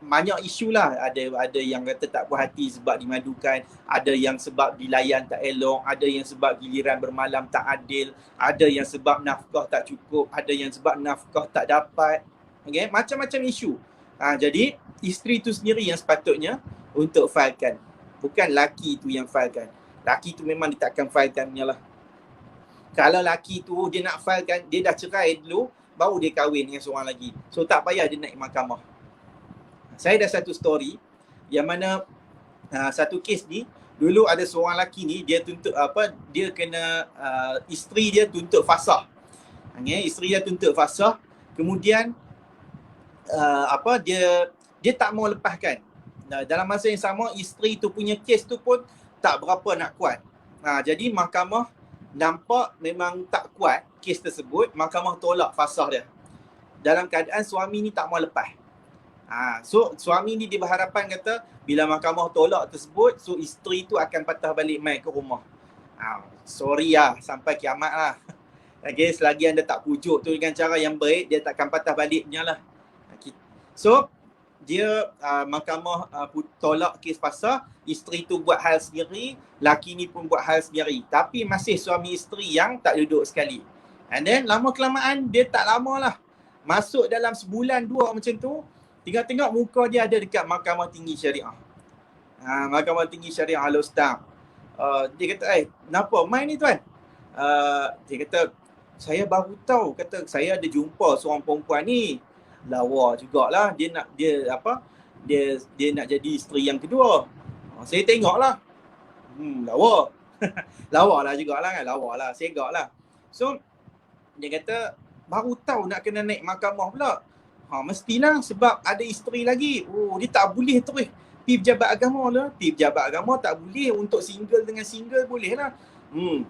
banyak isu lah. Ada yang kata tak puas hati sebab dimadukan, ada yang sebab dilayan tak elok, ada yang sebab giliran bermalam tak adil, ada yang sebab nafkah tak cukup, ada yang sebab nafkah tak dapat. Okay? Macam-macam isu. Jadi isteri tu sendiri yang sepatutnya untuk filekan. Bukan laki tu yang filekan. Laki tu memang dia takkan filekannya lah. Kalau laki tu dia nak filekan, dia dah cerai dulu, baru dia kahwin dengan seorang lagi. So tak payah dia naik mahkamah. Saya dah satu story yang mana satu kes ni, dulu ada seorang lelaki ni dia tuntut dia kena isteri dia tuntut fasakh. Isteri dia tuntut fasakh, kemudian dia tak mau lepaskan. Dalam masa yang sama isteri tu punya kes tu pun tak berapa nak kuat. Jadi mahkamah nampak memang tak kuat kes tersebut, mahkamah tolak fasakh dia. Dalam keadaan suami ni tak mau lepas. So suami ni dia berharapan kata bila mahkamah tolak tersebut, so isteri tu akan patah balik mai ke rumah. Sorry lah, sampai kiamat lah. Okay, selagi anda tak pujuk tu dengan cara yang baik, dia takkan patah balik punya lah. So dia mahkamah tolak kes fasakh, isteri tu buat hal sendiri, laki ni pun buat hal sendiri. Tapi masih suami isteri yang tak duduk sekali. And then lama kelamaan dia tak lama lah, masuk dalam sebulan dua macam tu, tengok muka dia ada dekat Mahkamah Tinggi Syariah. Mahkamah Tinggi Syariah Al-Ustaz. Dia kata, kenapa main ni tuan? Dia kata, saya baru tahu, kata saya ada jumpa seorang perempuan ni. Lawa jugalah, dia nak jadi isteri yang kedua. Saya tengoklah. Lawa. Lawa lah jugalah kan, lawa lah, segak lah. So, dia kata, baru tahu nak kena naik mahkamah pula. Mestilah sebab ada isteri lagi. Dia tak boleh terus pergi pejabat agama lah. Pergi pejabat agama tak boleh, untuk single dengan single boleh lah.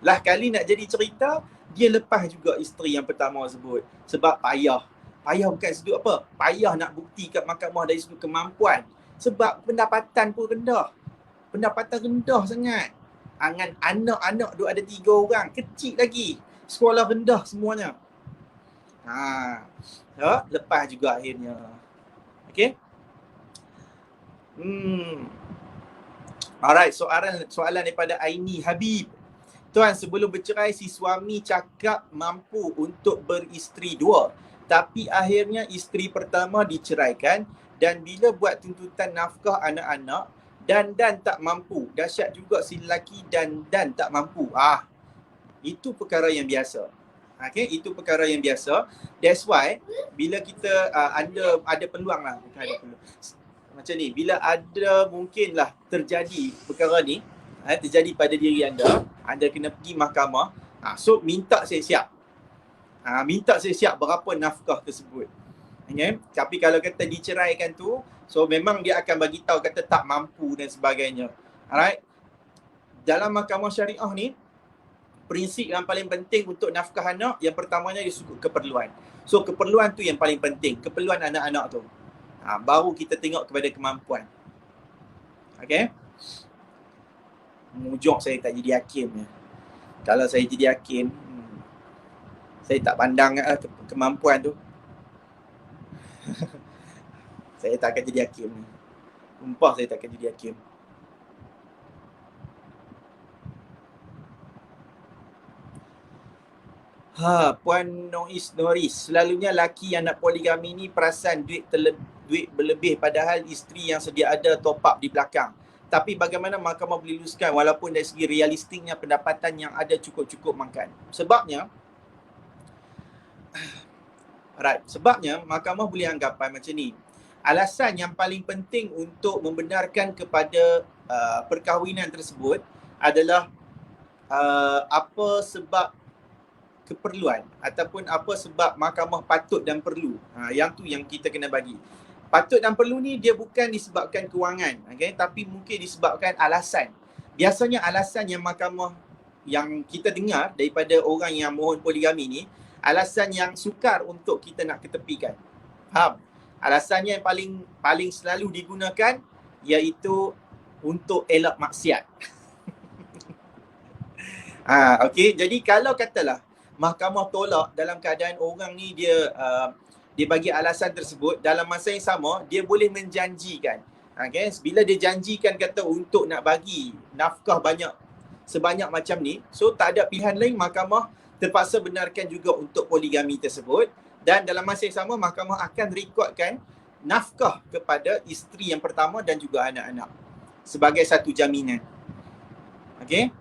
Lah kali nak jadi cerita, dia lepas juga isteri yang pertama tersebut. Sebab payah. Payah bukan sudut apa? Payah nak bukti kat mahkamah dari sudut kemampuan. Sebab pendapatan pun rendah. Pendapatan rendah sangat. Anak-anak duk ada 3 orang. Kecil lagi. Sekolah rendah semuanya. Lepas juga akhirnya. Okay. Alright, soalan daripada Aini Habib. Tuan, sebelum bercerai si suami cakap mampu untuk beristeri 2, tapi akhirnya isteri pertama diceraikan, dan bila buat tuntutan nafkah anak-anak, dan tak mampu. Dahsyat juga si lelaki dan tak mampu. Itu perkara yang biasa. Okay, itu perkara yang biasa. That's why bila kita ada peluang lah, macam ni, bila ada mungkinlah terjadi perkara ni, terjadi pada diri anda kena pergi mahkamah. So minta siap-siap. Minta siap-siap berapa nafkah tersebut. Okay? Tapi kalau kata diceraikan tu, so memang dia akan bagi tahu kata tak mampu dan sebagainya. Alright. Dalam mahkamah syariah ni, prinsip yang paling penting untuk nafkah anak, yang pertamanya dia sukut keperluan. So keperluan tu yang paling penting, keperluan anak-anak tu. Baru kita tengok kepada kemampuan. Okay. Mujok saya tak jadi hakim. Kalau saya jadi hakim, saya tak pandang kemampuan tu. Saya tak akan jadi hakim. Sumpah saya tak akan jadi hakim. Puan Nois Noris, selalunya laki yang nak poligami ni perasan duit berlebih, padahal isteri yang sedia ada top up di belakang. Tapi bagaimana mahkamah boleh luluskan walaupun dari segi realistiknya pendapatan yang ada cukup-cukup makan? Sebabnya mahkamah boleh anggapan macam ni. Alasan yang paling penting untuk membenarkan kepada perkahwinan tersebut adalah apa sebab keperluan ataupun apa sebab mahkamah patut dan perlu. Yang tu yang kita kena bagi. Patut dan perlu ni dia bukan disebabkan kewangan, okay? Tapi mungkin disebabkan alasan. Biasanya alasan yang mahkamah yang kita dengar daripada orang yang mohon poligami ni, alasan yang sukar untuk kita nak ketepikan. Faham? Alasannya yang paling selalu digunakan iaitu untuk elak maksiat. Okey, jadi kalau katalah mahkamah tolak dalam keadaan orang ni dia dia bagi alasan tersebut, dalam masa yang sama dia boleh menjanjikan. Okay? Bila dia janjikan kata untuk nak bagi nafkah sebanyak macam ni, so tak ada pilihan lain, mahkamah terpaksa benarkan juga untuk poligami tersebut. Dan dalam masa yang sama, mahkamah akan rekodkan nafkah kepada isteri yang pertama dan juga anak-anak sebagai satu jaminan. Okay?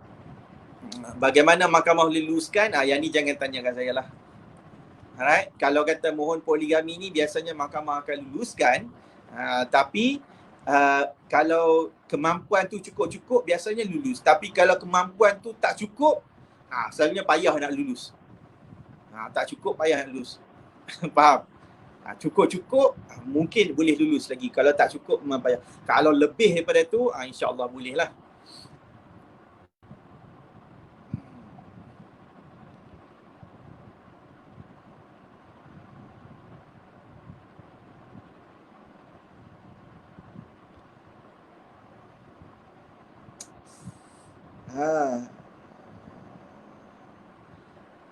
Bagaimana mahkamah boleh luluskan? Yang ni jangan tanyakan saya lah. Alright, kalau kata mohon poligami ni biasanya mahkamah akan luluskan, tapi kalau kemampuan tu cukup-cukup biasanya lulus. Tapi kalau kemampuan tu tak cukup, selalunya payah nak lulus. Tak cukup payah nak lulus. Faham? Cukup-cukup mungkin boleh lulus lagi. Kalau tak cukup memang payah. Kalau lebih daripada tu, insya-Allah boleh lah.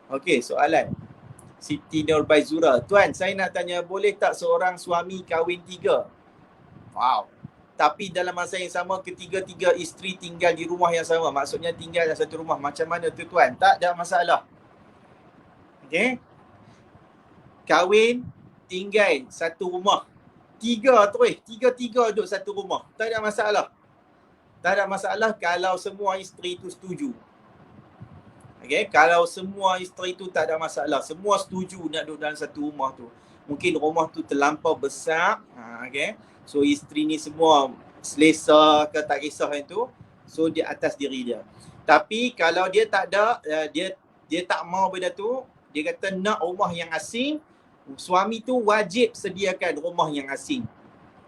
Okey, soalan Siti Nurbaizura. Tuan, saya nak tanya, boleh tak seorang suami kahwin 3? Wow. Tapi dalam masa yang sama ketiga-tiga isteri tinggal di rumah yang sama. Maksudnya tinggal dalam satu rumah. Macam mana tu tuan? Tak ada masalah. Okey. Kahwin, tinggal satu rumah. Tiga-tiga duduk satu rumah. Tak ada masalah. Tak ada masalah kalau semua isteri itu setuju. Okay, kalau semua isteri tu tak ada masalah, semua setuju nak duduk dalam satu rumah tu. Mungkin rumah tu terlampau besar, okay. So isteri ni semua selesa ke tak kisah itu, so dia atas diri dia. Tapi kalau dia tak ada, dia tak mau benda tu, dia kata nak rumah yang asing, suami tu wajib sediakan rumah yang asing.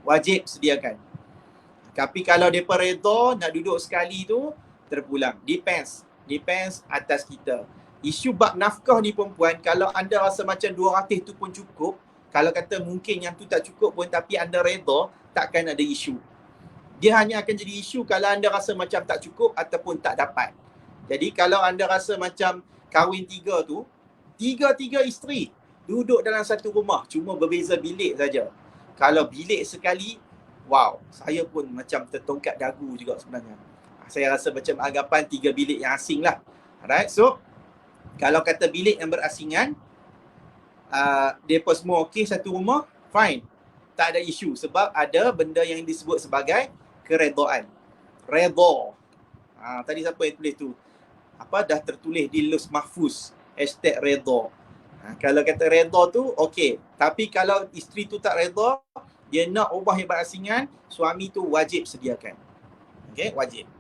Wajib sediakan. Tapi kalau depa redha nak duduk sekali tu, terpulang. Depends atas kita. Isu bab nafkah ni perempuan, kalau anda rasa macam 200 tu pun cukup, kalau kata mungkin yang tu tak cukup pun tapi anda redha, takkan ada isu. Dia hanya akan jadi isu kalau anda rasa macam tak cukup ataupun tak dapat. Jadi kalau anda rasa macam kahwin 3 tu, tiga isteri duduk dalam satu rumah, cuma berbeza bilik saja. Kalau bilik sekali, wow, saya pun macam tertongkat dagu juga sebenarnya. Saya rasa macam anggapan 3 bilik yang asing lah. Alright, so kalau kata bilik yang berasingan, mereka semua okey satu rumah, fine. Tak ada isu sebab ada benda yang disebut sebagai keredaan. Redha. Tadi siapa yang tulis tu? Dah tertulis di Lus Mahfuz, #redha. Kalau kata redha tu, okey. Tapi kalau isteri tu tak redha, dia nak rumah yang berasingan, suami tu wajib sediakan. Okey, wajib.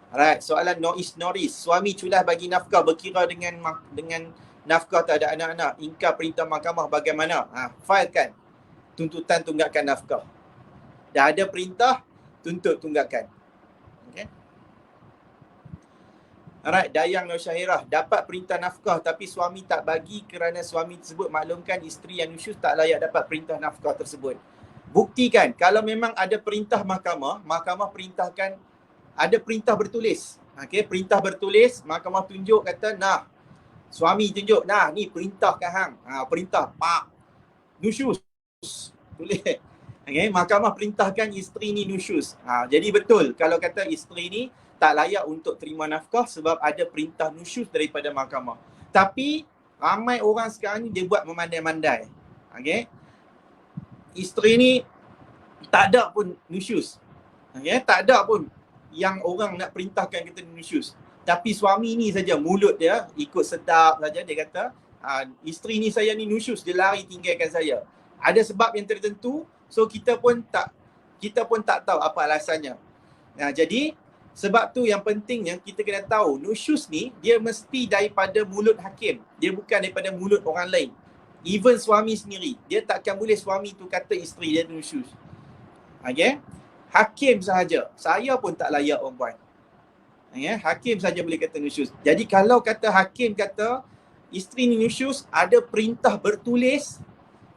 Alright, soalan Noris. Suami culah bagi nafkah berkira dengan nafkah tak ada anak-anak. Ingkar perintah mahkamah bagaimana? Filekan tuntutan tunggakan nafkah. Dah ada perintah, tuntut tunggakan. Okay. Alright, Dayang Nur Syahirah. Dapat perintah nafkah tapi suami tak bagi kerana suami tersebut maklumkan isteri yang nusyuz tak layak dapat perintah nafkah tersebut. Buktikan. Kalau memang ada perintah mahkamah, mahkamah perintahkan, ada perintah bertulis. Okey, perintah bertulis, mahkamah tunjuk kata, nah, suami tunjuk, nah, ni perintah kan hang. Perintah, pak, nusyuz. Tulis. Okey, mahkamah perintahkan isteri ni nusyuz. Jadi betul kalau kata isteri ni tak layak untuk terima nafkah sebab ada perintah nusyuz daripada mahkamah. Tapi ramai orang sekarang ni dia buat memandai-mandai. Okey. Isteri ni tak ada pun nusyuz. Okey, tak ada pun yang orang nak perintahkan kita nusyuz. Tapi suami ni saja mulut dia ikut sedap saja, dia kata isteri ni saya ni nusyuz, dia lari tinggalkan saya. Ada sebab yang tertentu, so kita pun tak tahu apa alasannya. Jadi sebab tu yang pentingnya kita kena tahu nusyuz ni dia mesti daripada mulut hakim, dia bukan daripada mulut orang lain. Even suami sendiri, dia takkan boleh suami tu kata isteri dia nusyuz. Okay? Hakim sahaja. Saya pun tak layak perempuan. Hakim saja boleh kata nusyuz. Jadi kalau kata hakim kata isteri ni nusyuz, ada perintah bertulis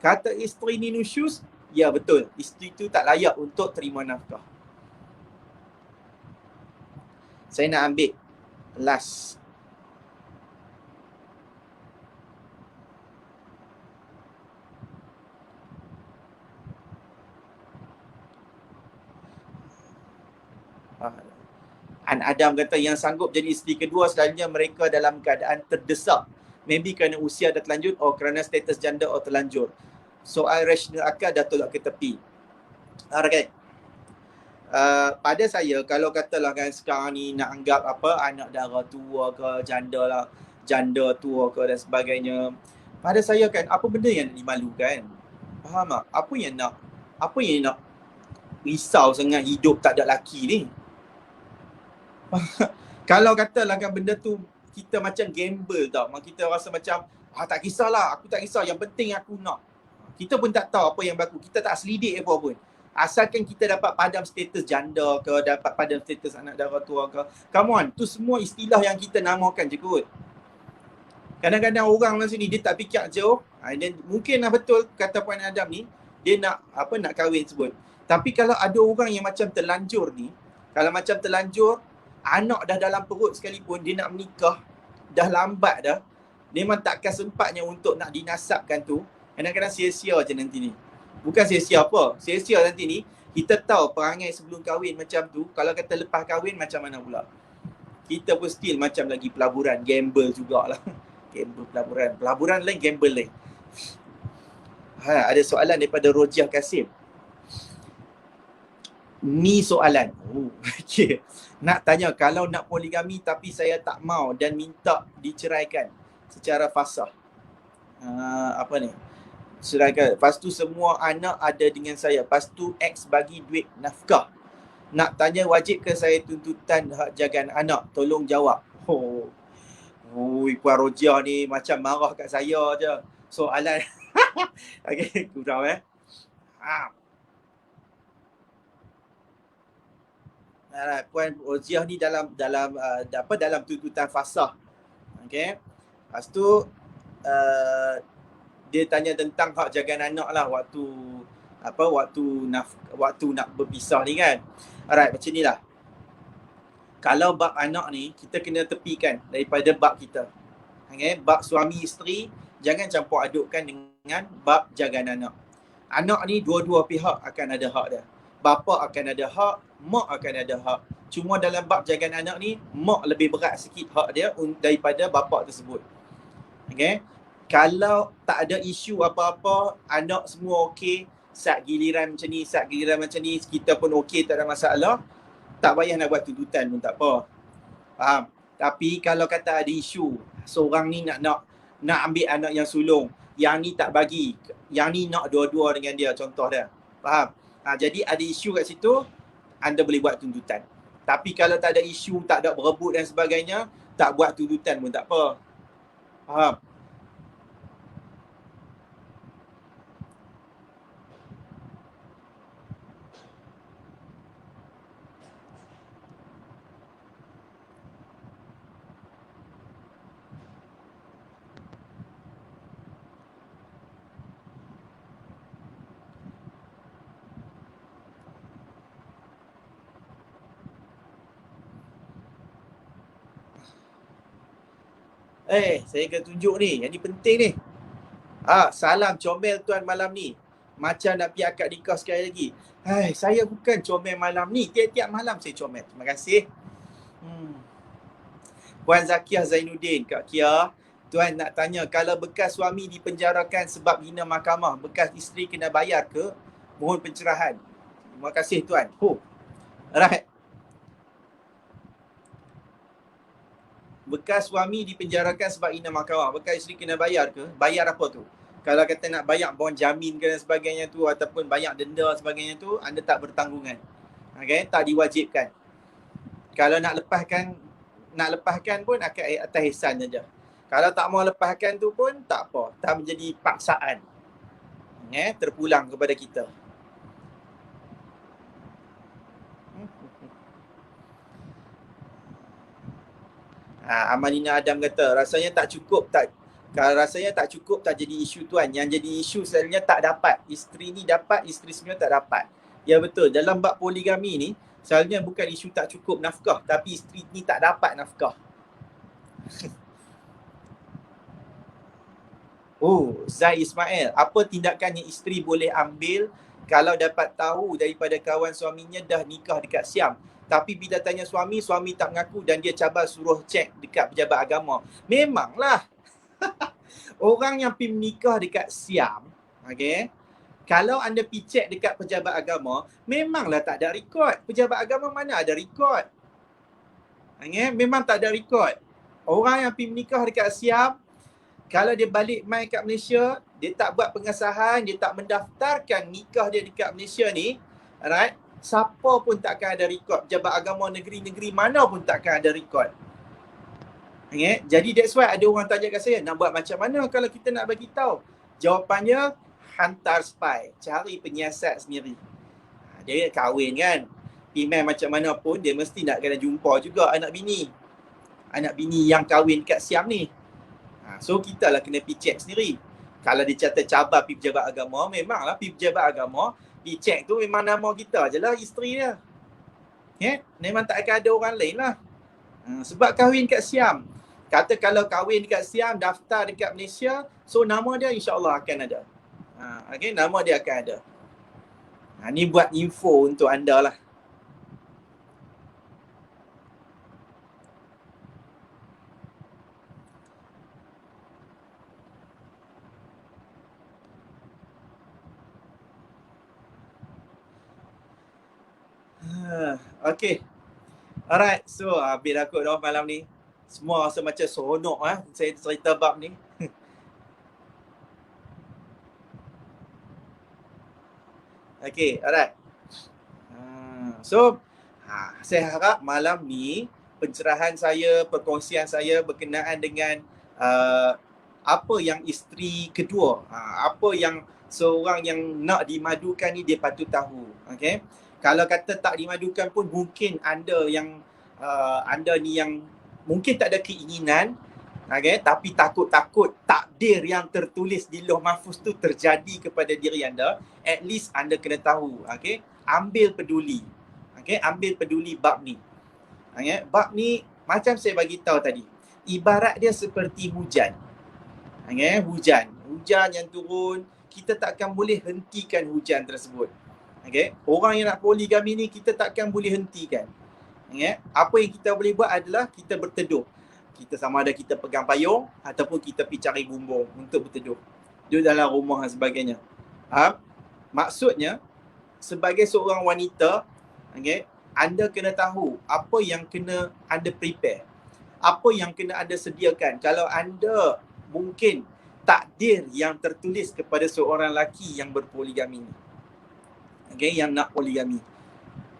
kata isteri ni nusyuz, ya betul, isteri tu tak layak untuk terima nafkah. Saya nak ambil last An Adam kata yang sanggup jadi isteri kedua selalunya mereka dalam keadaan terdesak. Maybe kerana usia dah terlanjur atau kerana status janda atau terlanjur. Soal rasional akal dah tolak ke tepi. Alright. Pada saya, kalau katalah kan sekarang ni nak anggap apa anak dara tua ke, janda tua ke dan sebagainya. Pada saya kan, apa benda yang nak dimalukan? Faham tak? Apa yang nak risau sangat hidup tak ada laki ni? Kalau katalah kan benda tu kita macam gamble tau. Kita rasa macam tak kisahlah, aku tak kisah, yang penting aku nak. Kita pun tak tahu apa yang berlaku. Kita tak selidik apa pun. Asalkan kita dapat padam status janda ke, dapat padam status anak dara tua ke. Come on, tu semua istilah yang kita namakan je kot. Kadang-kadang orang dalam sini dia tak fikir jauh. Dan mungkinlah betul kata Puan Adam ni, dia nak kahwin sebut. Tapi kalau ada orang yang macam terlanjur ni, kalau macam terlanjur, anak dah dalam perut sekalipun, dia nak menikah, dah lambat dah, memang takkan sempatnya untuk nak dinasabkan tu. Kadang-kadang sia-sia je nanti ni. Bukan sia-sia apa, sia-sia nanti ni, kita tahu perangai sebelum kahwin macam tu, kalau kata lepas kahwin macam mana pula. Kita pun still macam lagi pelaburan, gamble jugalah. Gamble pelaburan lain, gamble lain. Ada soalan daripada Rojiah Kasim. Ni soalan. Okay. Nak tanya, kalau nak poligami tapi saya tak mau dan minta diceraikan secara fasah. Ceraikan. Lepas tu semua anak ada dengan saya. Lepas tu ex bagi duit nafkah. Nak tanya, wajib ke saya tuntutan hak jagaan anak? Tolong jawab. Puan Rojiah ni macam marah kat saya je. Soalan. Okay, kurang Puan Roziah ni dalam tuntutan fasah. Okey. Lepas tu dia tanya tentang hak jagaan anak lah waktu nak berpisah ni kan. Alright, macam ni lah. Kalau bab anak ni kita kena tepikan daripada bab kita. Okey, bab suami isteri jangan campur adukkan dengan bab jagaan anak. Anak ni dua-dua pihak akan ada hak dia. Bapa akan ada hak, mak akan ada hak. Cuma dalam bab jagaan anak ni, mak lebih berat sikit hak dia daripada bapa tersebut. Okay? Kalau tak ada isu apa-apa, anak semua okey, sat giliran macam ni, kita pun okey, tak ada masalah, tak payah nak buat tuntutan pun tak apa. Faham? Tapi kalau kata ada isu, seorang ni nak ambil anak yang sulung, yang ni tak bagi, yang ni nak dua-dua dengan dia, contoh dia. Faham? Jadi ada isu kat situ, anda boleh buat tuntutan. Tapi kalau tak ada isu, tak ada berebut dan sebagainya, tak buat tuntutan pun tak apa. Faham? Saya akan tunjuk ni. Yang ni penting ni. Salam comel tuan malam ni. Macam nak pergi akad nikah sekali lagi. Saya bukan comel malam ni. Tiap-tiap malam saya comel. Terima kasih. Puan Zakiah Zainuddin, Kak Kia. Tuan nak tanya, kalau bekas suami dipenjarakan sebab hina mahkamah, bekas isteri kena bayar ke? Mohon pencerahan. Terima kasih tuan. Alright. Bekas suami dipenjarakan sebab hina mahkamah, bekas isteri kena bayar ke? Bayar apa tu? Kalau kata nak bayar bond jamin ke dan sebagainya tu, ataupun bayar denda dan sebagainya tu, anda tak bertanggungan. Okay? Tak diwajibkan. Kalau nak lepaskan pun akan atas ihsan saja. Kalau tak mau lepaskan tu pun tak apa. Tak menjadi paksaan. Terpulang kepada kita. Amalina Adam kata, rasanya tak cukup tak jadi isu tuan. Yang jadi isu selalunya tak dapat. Isteri ni dapat, isteri semua tak dapat. Ya betul, dalam bab poligami ni selalunya bukan isu tak cukup nafkah, tapi isteri ni tak dapat nafkah. Zai Ismail, apa tindakan yang isteri boleh ambil kalau dapat tahu daripada kawan suaminya dah nikah dekat Siam, Tapi bila tanya suami, suami tak mengaku dan dia cabar suruh cek dekat pejabat agama. Memanglah orang yang pergi menikah dekat Siam, okay, kalau anda pergi cek dekat pejabat agama, memanglah tak ada rekod. Pejabat agama mana ada rekod? Okay, memang tak ada rekod. Orang yang pergi menikah dekat Siam, kalau dia balik mai kat Malaysia, dia tak buat pengesahan, dia tak mendaftarkan nikah dia dekat Malaysia ni, alright, siapa pun takkan ada rekod. Pejabat agama negeri-negeri mana pun takkan ada rekod. Okay? Jadi that's why ada orang tanya kat saya, nak buat macam mana kalau kita nak bagi tahu? Jawapannya, hantar spy, cari penyiasat sendiri. Dia kahwin kan, email macam mana pun dia mesti nak kena jumpa juga anak bini yang kahwin kat Siam ni. So kita lah kena pergi check sendiri. Kalau dia catat cabar pergi pejabat agama, memanglah pergi pejabat agama, pergi check tu memang nama kita je lah, isteri dia. Memang tak akan ada orang lain lah. Sebab kahwin kat Siam. Kata kalau kahwin dekat Siam, daftar dekat Malaysia, so nama dia insyaAllah akan ada. Okay, nama dia akan ada. Ni buat info untuk anda lah. Okay. Alright, so habis dah kot dah malam ni. Semua rasa macam seronok saya cerita bab ni. Okay, alright. So, saya harap malam ni pencerahan saya, perkongsian saya berkenaan dengan apa yang isteri kedua, apa yang seorang yang nak dimadukan ni dia patut tahu. Okay. Kalau kata tak dimadukan pun mungkin anda ni yang mungkin tak ada keinginan, okay, tapi takut-takut takdir yang tertulis di Lauh Mahfuz tu terjadi kepada diri anda. At least anda kena tahu, okay. Ambil peduli, okay, ambil peduli bab ni. Okay. Bab ni macam saya bagi tahu tadi, ibarat dia seperti hujan. Okay. Hujan yang turun, kita takkan boleh hentikan hujan tersebut. Okay. Orang yang nak poligami ni kita takkan boleh hentikan. Okay. Apa yang kita boleh buat adalah kita berteduh. Kita sama ada kita pegang payung ataupun kita pergi cari bumbung untuk berteduh. Duduk dalam rumah dan sebagainya. Maksudnya, sebagai seorang wanita, okay, anda kena tahu apa yang kena anda prepare. Apa yang kena anda sediakan. Kalau anda mungkin takdir yang tertulis kepada seorang lelaki yang berpoligami ni. Okay, yang nak poligami.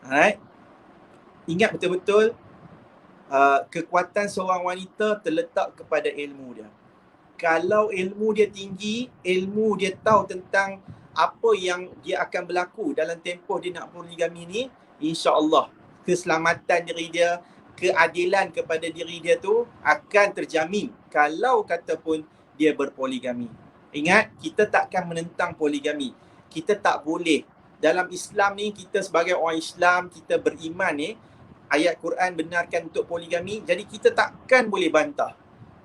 Alright. Ingat betul-betul, kekuatan seorang wanita terletak kepada ilmu dia. Kalau ilmu dia tinggi, ilmu dia tahu tentang apa yang dia akan berlaku dalam tempoh dia nak poligami ni, insya-Allah keselamatan diri dia, keadilan kepada diri dia tu akan terjamin kalau kata pun dia berpoligami. Ingat, kita takkan menentang poligami. Kita tak boleh. Dalam Islam ni, kita sebagai orang Islam, kita beriman ni, ayat Quran benarkan untuk poligami, jadi kita takkan boleh bantah.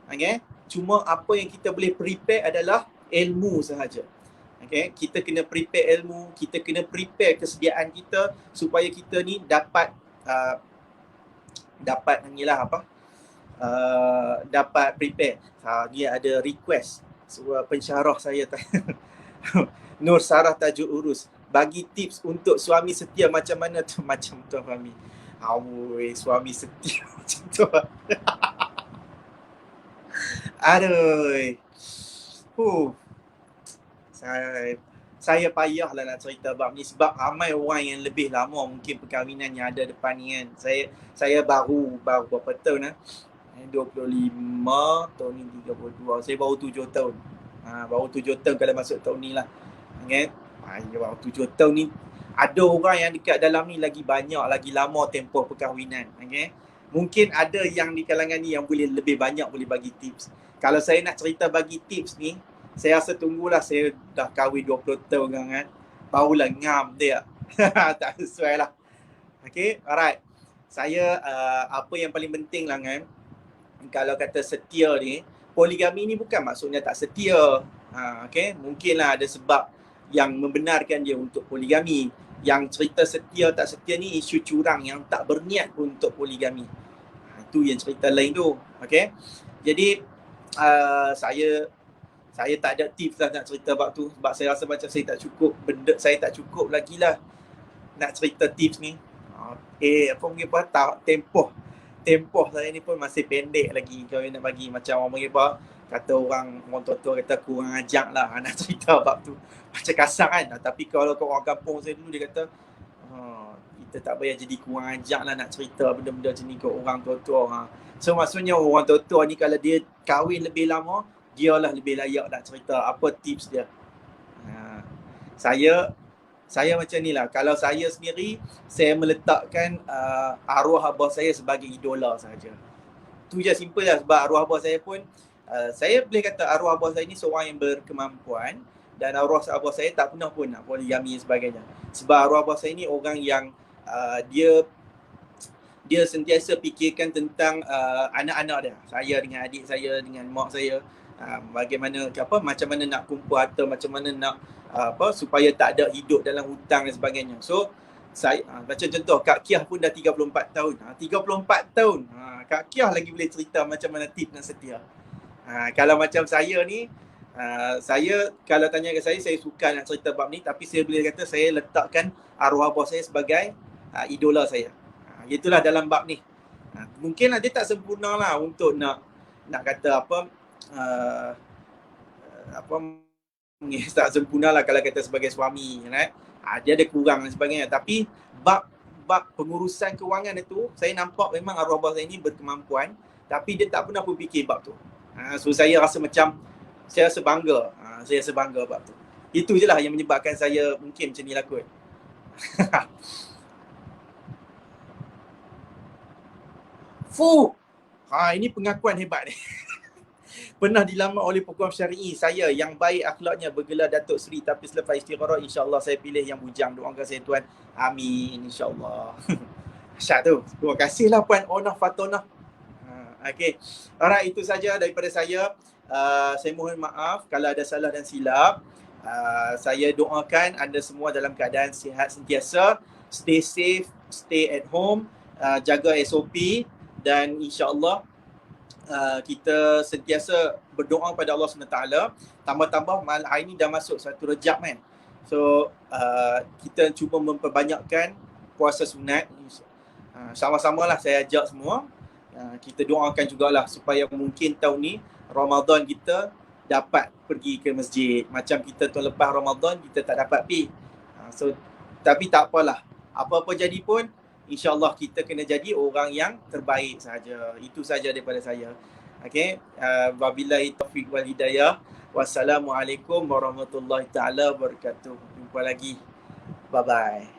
Okay? Cuma apa yang kita boleh prepare adalah ilmu sahaja. Okay? Kita kena prepare ilmu, kita kena prepare kesediaan kita supaya kita ni dapat dapat prepare. Dia ada request sebuah pensyarah saya Nur Sarah Tajuk Urus, bagi tips untuk suami setia macam mana tu, macam Tuan Fahmi. Suami setia macam tu. Aduh. Saya payahlah nak cerita bab ni sebab ramai orang yang lebih lama mungkin perkahwinan yang ada depan ni kan. Saya baru berapa tahun 25, tahun ni 32. Saya baru 7 tahun. Baru 7 tahun kalau masuk tahun ni lah. Okay? Baru 7 tahun ni. Ada orang yang dekat dalam ni lagi banyak, lagi lama tempoh perkahwinan. Okay? Mungkin ada yang di kalangan ni yang boleh lebih banyak boleh bagi tips. Kalau saya nak cerita bagi tips ni, saya rasa tunggulah saya dah kahwin 20 tahun kan. Barulah ngam dia. Tak sesuai lah. Okay, alright. Saya, apa yang paling penting lah kan, kalau kata setia ni, poligami ni bukan maksudnya tak setia. Okay, mungkinlah ada sebab yang membenarkan dia untuk poligami. Yang cerita setia tak setia ni isu curang yang tak berniat untuk poligami. Itu yang cerita lain tu. Okay. Jadi saya tak ada tips lah nak cerita bab tu, sebab saya rasa macam saya tak cukup, benda saya tak cukup lagi lah nak cerita tips ni. Apa panggil apa, tempoh saya ni pun masih pendek lagi. Kalau nak bagi macam orang panggil apa, kata orang tua-tua kata kurang ajak lah nak cerita bab tu. Macam kasar kan. Tapi kalau orang kampung saya dulu, dia kata kita tak payah jadi kurang ajak lah nak cerita benda-benda macam ni ke orang tua-tua. So maksudnya orang tua-tua ni kalau dia kahwin lebih lama, dialah lebih layak nak cerita apa tips dia. Saya macam ni lah. Kalau saya sendiri, saya meletakkan arwah abah saya sebagai idola sahaja. Tu je, simple lah. Sebab arwah abah saya pun, saya boleh kata arwah abah saya ni seorang yang berkemampuan, dan arwah abah saya tak pernah pun nak poligami dan sebagainya. Sebab arwah abah saya ni orang yang dia sentiasa fikirkan tentang anak-anak dia. Saya dengan adik saya, dengan mak saya, bagaimana macam mana nak kumpul harta, macam mana nak supaya tak ada hidup dalam hutang dan sebagainya. So saya macam contoh Kak Kiah pun dah 34 tahun. 34 tahun. Kak Kiah lagi boleh cerita macam mana tips dan setia. Kalau macam saya ni, saya kalau tanya ke saya suka nak cerita bab ni, tapi saya boleh kata saya letakkan arwah abah saya sebagai idola saya. Itulah dalam bab ni. Mungkin dia tak sempurna lah untuk nak kata tak sempurna lah kalau kata sebagai suami, right? Dia ada kurang dan sebagainya. Tapi bab pengurusan kewangan itu, saya nampak memang arwah abah saya ni berkemampuan, tapi dia tak pernah pun fikir bab tu. So saya rasa macam, saya rasa bangga. Saya rasa bangga bab tu. Itu je lah yang menyebabkan saya mungkin macam ni lah kot. Ini pengakuan hebat ni. Pernah dilamar oleh peguam syar'i saya yang baik akhlaknya, bergelar Datuk Seri, tapi selepas istikharah insya-Allah saya pilih yang bujang. Doakan saya Tuan. Amin insya-Allah. Asyik tu. Terima kasihlah Puan Onah Fatonah. Okay. Alright, itu saja daripada saya. Saya mohon maaf kalau ada salah dan silap. Saya doakan anda semua dalam keadaan sihat sentiasa. Stay safe, stay at home, jaga SOP, dan insya-Allah kita sentiasa berdoa pada Allah SWT. Tambah-tambah hari ini dah masuk 1 Rejab kan. So kita cuba memperbanyakkan puasa sunat. Sama-sama lah saya ajak semua. Kita doakan jugalah supaya mungkin tahun ni Ramadan kita dapat pergi ke masjid. Macam kita tahun lepas Ramadan kita tak dapat pergi. So tapi tak apalah. Apa-apa jadi pun, InsyaAllah kita kena jadi orang yang terbaik sahaja. Itu saja daripada saya. Okay. Wabillahi taufiq wal hidayah. Wassalamualaikum warahmatullahi taala wabarakatuh. Jumpa lagi. Bye-bye.